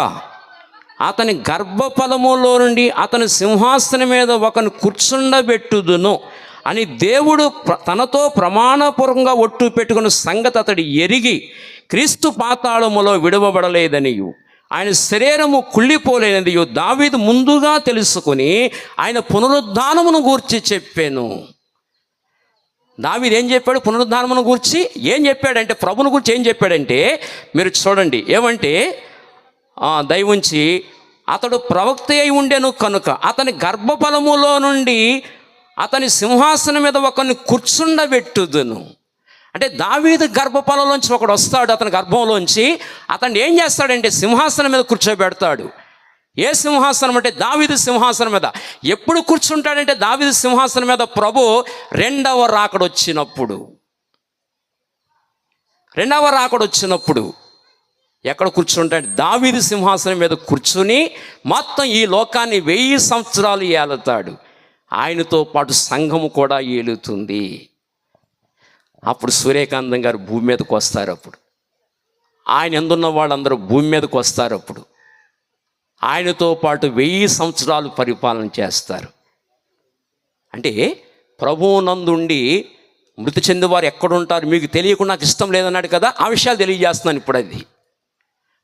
A: అతని గర్భఫలములో నుండి అతని సింహాసనం మీద ఒకని కూర్చుండబెట్టుదును అని దేవుడు తనతో ప్రమాణపూర్వకంగా ఒట్టు పెట్టుకున్న సంగతి అతడు ఎరిగి క్రీస్తు పాతాళములో విడవబడలేదనియు ఆయన శరీరము కుళ్ళిపోలేనిదియు దావీదు ముందుగా తెలుసుకుని ఆయన పునరుద్ధానమును గూర్చి చెప్పాను. దావీదు ఏం చెప్పాడు? పునరుద్ధానమును గూర్చి ఏం చెప్పాడంటే, ప్రభుని గురించి ఏం చెప్పాడంటే మీరు చూడండి. ఏమంటే దైవంచి అతడు ప్రవక్త అయి ఉండెను కనుక అతని గర్భఫలములో నుండి అతని సింహాసనం మీద ఒకరిని కూర్చుండబెట్టుదును. అంటే దావీదు గర్భఫలంలోంచి ఒకడు వస్తాడు. అతని గర్భంలోంచి అతన్ని ఏం చేస్తాడంటే సింహాసనం మీద కూర్చోబెడతాడు. ఏ సింహాసనం అంటే దావీదు సింహాసనం మీద. ఎప్పుడు కూర్చుంటాడంటే దావీదు సింహాసనం మీద ప్రభు రెండవ రాకడొచ్చినప్పుడు. ఎక్కడ కూర్చుంటాడు? దావీదు సింహాసనం మీద కూర్చుని మొత్తం ఈ లోకాన్ని 1000 సంవత్సరాలు ఏలుతాడు. ఆయనతో పాటు సంఘము కూడా ఏలుతుంది. అప్పుడు సూర్యకాంతం గారు భూమి మీదకి వస్తారు. అప్పుడు ఆయన ఎందున్న వాళ్ళందరూ భూమి మీదకి వస్తారు. అప్పుడు ఆయనతో పాటు 1000 సంవత్సరాలు పరిపాలన చేస్తారు. అంటే ప్రభువునందుండి మృతి చెందేవారు ఎక్కడుంటారు మీకు తెలియకుండా నాకు ఇష్టం లేదన్నాడు కదా, ఆ విషయాలు తెలియజేస్తున్నాను. ఇప్పుడు అది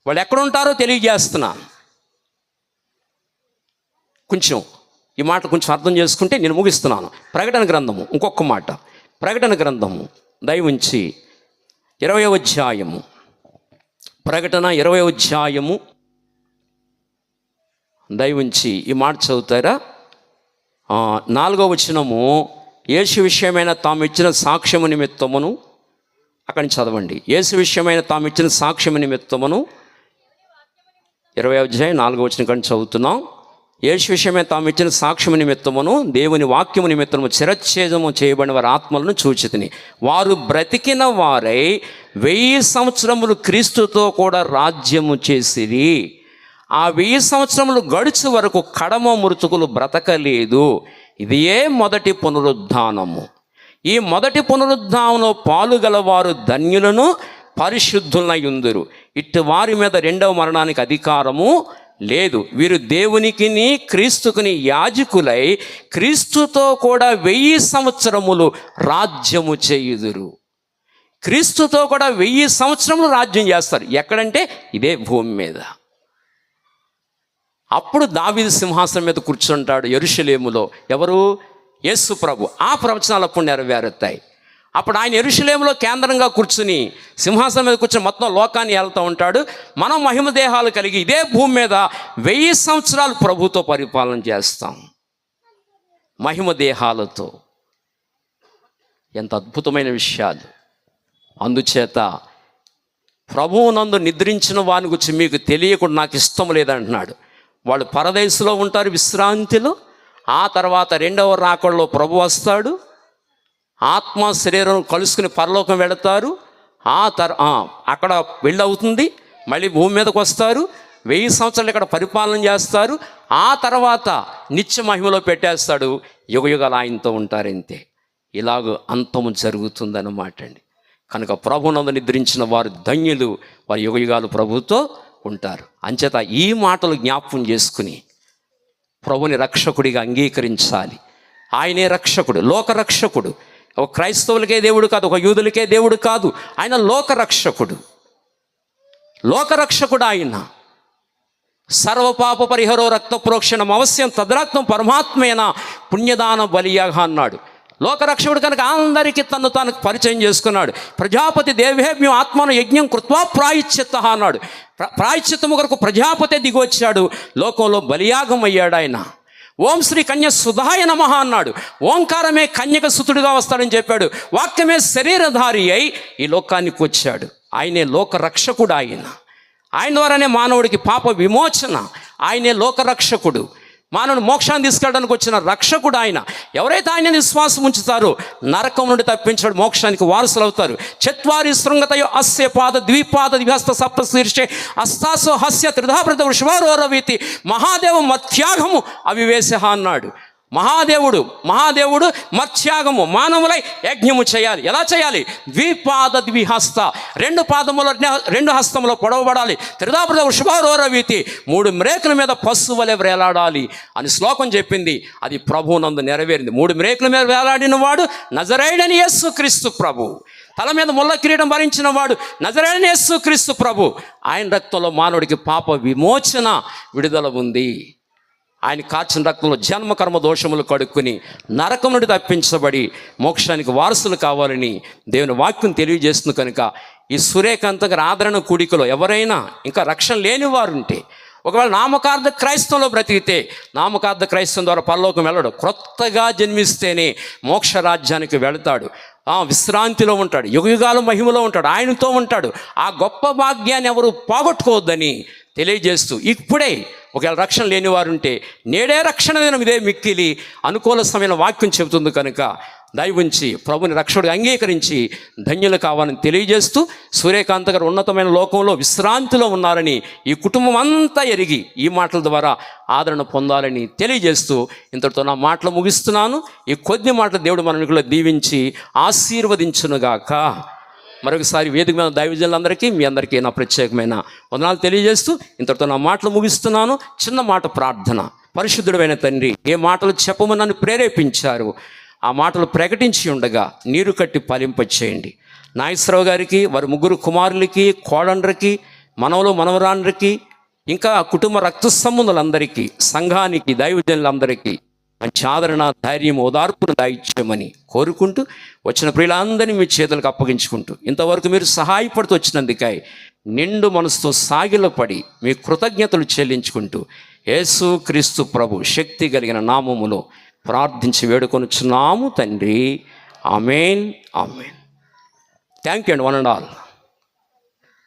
A: వాళ్ళు ఎక్కడుంటారో తెలియజేస్తున్నాను. కొంచెం ఈ మాట కొంచెం అర్థం చేసుకుంటే నేను ముగిస్తున్నాను. ప్రకటన గ్రంథము, ఇంకొక మాట. ప్రకటన గ్రంథము దైవంచి 20వ అధ్యాయము. ప్రకటన 20వ అధ్యాయము దైవంచి ఈ మాట చదువుతారా? 4వ వచనము. యేసు విషయమైన తాము ఇచ్చిన సాక్ష్యము నిమిత్తమును, అక్కడి నుంచి చదవండి. యేసు విషయమైన తాము ఇచ్చిన సాక్ష్యము నిమిత్తమును 20వ అధ్యాయం 4వ వచనం కానీ చదువుతున్నాం. యేసు విషయమే తాము ఇచ్చిన సాక్ష్యము నిమిత్తమును దేవుని వాక్యము నిమిత్తము చిరచ్ఛేదము చేయబడిన వారి ఆత్మలను చూచితిని. వారు బ్రతికిన వారై 1000 సంవత్సరములు క్రీస్తుతో కూడా రాజ్యము చేసిరి. ఆ 1000 సంవత్సరములు గడుచు వరకు కడమ మృతుకులు బ్రతకలేదు. ఇదియే మొదటి పునరుద్ధానము. ఈ మొదటి పునరుద్ధానంలో పాలుగలవారు ధన్యులను పరిశుద్ధులయుందురు. ఇట్టి వారి మీద రెండవ మరణానికి అధికారము లేదు. వీరు దేవునికిని క్రీస్తుకుని యాజకులై క్రీస్తుతో కూడా 1000 సంవత్సరములు రాజ్యము చేయుదురు. క్రీస్తుతో కూడా 1000 సంవత్సరములు రాజ్యం చేస్తారు. ఎక్కడంటే ఇదే భూమి మీద. అప్పుడు దావీదు సింహాసనం మీద కూర్చుంటాడు యెరూషలేములో. ఎవరు? యేసు ప్రభు. ఆ ప్రవచనాలు అప్పుడు నెరవేరుతాయి. అప్పుడు ఆయన యెరూషలేములో కేంద్రంగా కూర్చుని సింహాసనం మీద కూర్చొని మొత్తం లోకాన్ని ఏలుతూ ఉంటాడు. మనం మహిమ దేహాలు కలిగి ఇదే భూమి మీద 1000 సంవత్సరాలు ప్రభుతో పరిపాలన చేస్తాం మహిమ దేహాలతో. ఎంత అద్భుతమైన విషయాలు! అందుచేత ప్రభువునందు నిద్రించిన వాని గురించి మీకు తెలియకుండా నాకు ఇష్టం లేదంటున్నాడు. వాళ్ళు పరదేశంలో ఉంటారు విశ్రాంతిలో. ఆ తర్వాత రెండవ రాకడలో ప్రభు వస్తాడు. ఆత్మ శరీరం కలుసుకుని పరలోకం వెళతారు. అక్కడ వెళ్ళవుతుంది. మళ్ళీ భూమి మీదకి వస్తారు. 1000 సంవత్సరాలు ఇక్కడ పరిపాలన చేస్తారు. ఆ తర్వాత నిత్య మహిమలో పెట్టేస్తాడు. యుగయుగాలు ఆయనతో ఉంటారంతే. ఇలాగ అంతము జరుగుతుందన్నమాట అండి. కనుక ప్రభునందు నిద్రించిన వారు ధన్యులు, వారి యుగయుగాలు ప్రభుతో ఉంటారు. అంచేత ఈ మాటలు జ్ఞాపకం చేసుకుని ప్రభుని రక్షకుడిగా అంగీకరించాలి. ఆయనే రక్షకుడు, లోకరక్షకుడు. ఒక క్రైస్తవులకే దేవుడు కాదు, ఒక యూదులకే దేవుడు కాదు. ఆయన లోకరక్షకుడు. లోకరక్షకుడు ఆయన. సర్వపాప పరిహరో రక్త ప్రోక్షణం అవశ్యం తద్రక్తం పరమాత్మేన పుణ్యదాన బలియాగా అన్నాడు. లోకరక్షకుడు కనుక అందరికీ తను పరిచయం చేసుకున్నాడు. ప్రజాపతి దేవేభ్యం ఆత్మను యజ్ఞం కృత్వా ప్రాయశ్చిత్త అన్నాడు. ప్రాయశ్చిత్తము కొరకు ప్రజాపతి దిగొచ్చాడు. లోకంలో బలియాగం అయ్యాడు ఆయన. ఓం శ్రీ కన్య సుధాయ నమః అన్నాడు. ఓంకారమే కన్యక సుతుడుగా వస్తాడని చెప్పాడు. వాక్యమే శరీరధారి అయి ఈ లోకానికి వచ్చాడు. ఆయనే లోకరక్షకుడు. ఆయన ద్వారానే మానవుడికి పాప విమోచన. ఆయనే లోకరక్షకుడు. మానవుడు మోక్షాన్ని తీసుకెళ్ళడానికి వచ్చిన రక్షకుడు ఆయన. ఎవరైతే ఆయన విశ్వాసం ఉంచుతారో నరకం నుండి తప్పించాడు, మోక్షానికి వారసులు అవుతారు. చత్వారి శృంగతయో అస్య పాద ద్విపాద ద్విహస్త సప్త శీర్షే అస్తాసో హస్య త్రిధాప్రత వృషభారోరవీతి మహాదేవ మత్యాగము అవివేశ అన్నాడు. మహాదేవుడు మత్యాగము మానవులై యజ్ఞము చేయాలి. ఎలా చేయాలి? ద్విపాద ద్విహస్త, 2 పాదముల 2 హస్తములో పొడవబడాలి. త్రిధాప్రత వృషభారోరవీతి, 3 మ్రేకుల మీద పశువు వలె వేలాడాలి అని శ్లోకం చెప్పింది. అది ప్రభువునందు నెరవేరింది. 3 మ్రేకుల మీద వేలాడిన వాడు నజరేయుడైన యేసుక్రీస్తు ప్రభు. తల మీద ముళ్ళ కిరీటం భరించిన వాడు నజరేయుడైన యేసుక్రీస్తు ప్రభు. ఆయన రక్తంలో మానవుడికి పాప విమోచన, విడుదల ఉంది. ఆయన కార్చిన రక్తంలో జన్మ కర్మ దోషములు కడుక్కుని నరకం నుండి తప్పించబడి మోక్షానికి వారసులు కావాలని దేవుని వాక్యం తెలియజేస్తుంది. కనుక ఈ సూర్యకాంత గారి ఆదరణ కూడికలో ఎవరైనా ఇంకా రక్షణ లేని వారు ఉంటే, ఒకవేళ నామకార్థ క్రైస్తవంలో బ్రతికితే, నామకార్థ క్రైస్తవం ద్వారా పరలోకం వెళ్ళడు. క్రొత్తగా జన్మిస్తేనే మోక్ష రాజ్యానికి వెళతాడు. విశ్రాంతిలో ఉంటాడు, యుగయుగాల మహిమలో ఉంటాడు, ఆయనతో ఉంటాడు. ఆ గొప్ప భాగ్యాన్ని ఎవరు పోగొట్టుకోవద్దని తెలియజేస్తూ, ఇప్పుడే ఒకవేళ రక్షణ లేని వారు ఉంటే నేడే రక్షణ దినం ఇదే మిక్కిలి అనుకూల సమయంలో వాక్యం చెబుతుంది. కనుక దయవుంచి ప్రభుని రక్షకుడిగా అంగీకరించి ధన్యులు కావాలని తెలియజేస్తూ, సూర్యకాంత గారు ఉన్నతమైన లోకంలో విశ్రాంతిలో ఉన్నారని ఈ కుటుంబం అంతా ఎరిగి ఈ మాటల ద్వారా ఆదరణ పొందాలని తెలియజేస్తూ ఇంతటితో నా మాటలు ముగిస్తున్నాను. ఈ కొద్ది మాటలు దేవుడు మనలో దీవించి ఆశీర్వదించునుగాక. మరొకసారి వేదిక మీద దైవజనులందరికీ, మీ అందరికీ నా ప్రత్యేకమైన వందనాలు తెలియజేస్తూ ఇంతటితో నా మాటలు ముగిస్తున్నాను. చిన్న మాట ప్రార్థన. పరిశుద్ధుడైన తండ్రి, ఏ మాటలు చెప్పమని నన్ను ప్రేరేపించారు ఆ మాటలు ప్రకటించి ఉండగా నీరు కట్టి ఫలింపచేయండి. నాగేశ్వరరావు గారికి, వారి 3 కుమారులకి, కోడండ్రకి, మనవలు మనవరాండ్రకి, ఇంకా కుటుంబ రక్త సంబంధులందరికీ, సంఘానికి, దైవజనులందరికీ మంచి ఆదరణ, ధైర్యం, ఓదార్పును దాయిచ్చామని కోరుకుంటూ వచ్చిన ప్రియులందరినీ మీ చేతులకు అప్పగించుకుంటూ ఇంతవరకు మీరు సహాయపడుతూ వచ్చినందుకై నిండు మనసుతో సాగిలపడి మీ కృతజ్ఞతలు చెల్లించుకుంటూ యేసు క్రీస్తు ప్రభు శక్తి కలిగిన నామములో ప్రార్థించి వేడుకొనుచున్నాము తండ్రి. ఆమేన్, ఆమేన్. Thank you and one and all.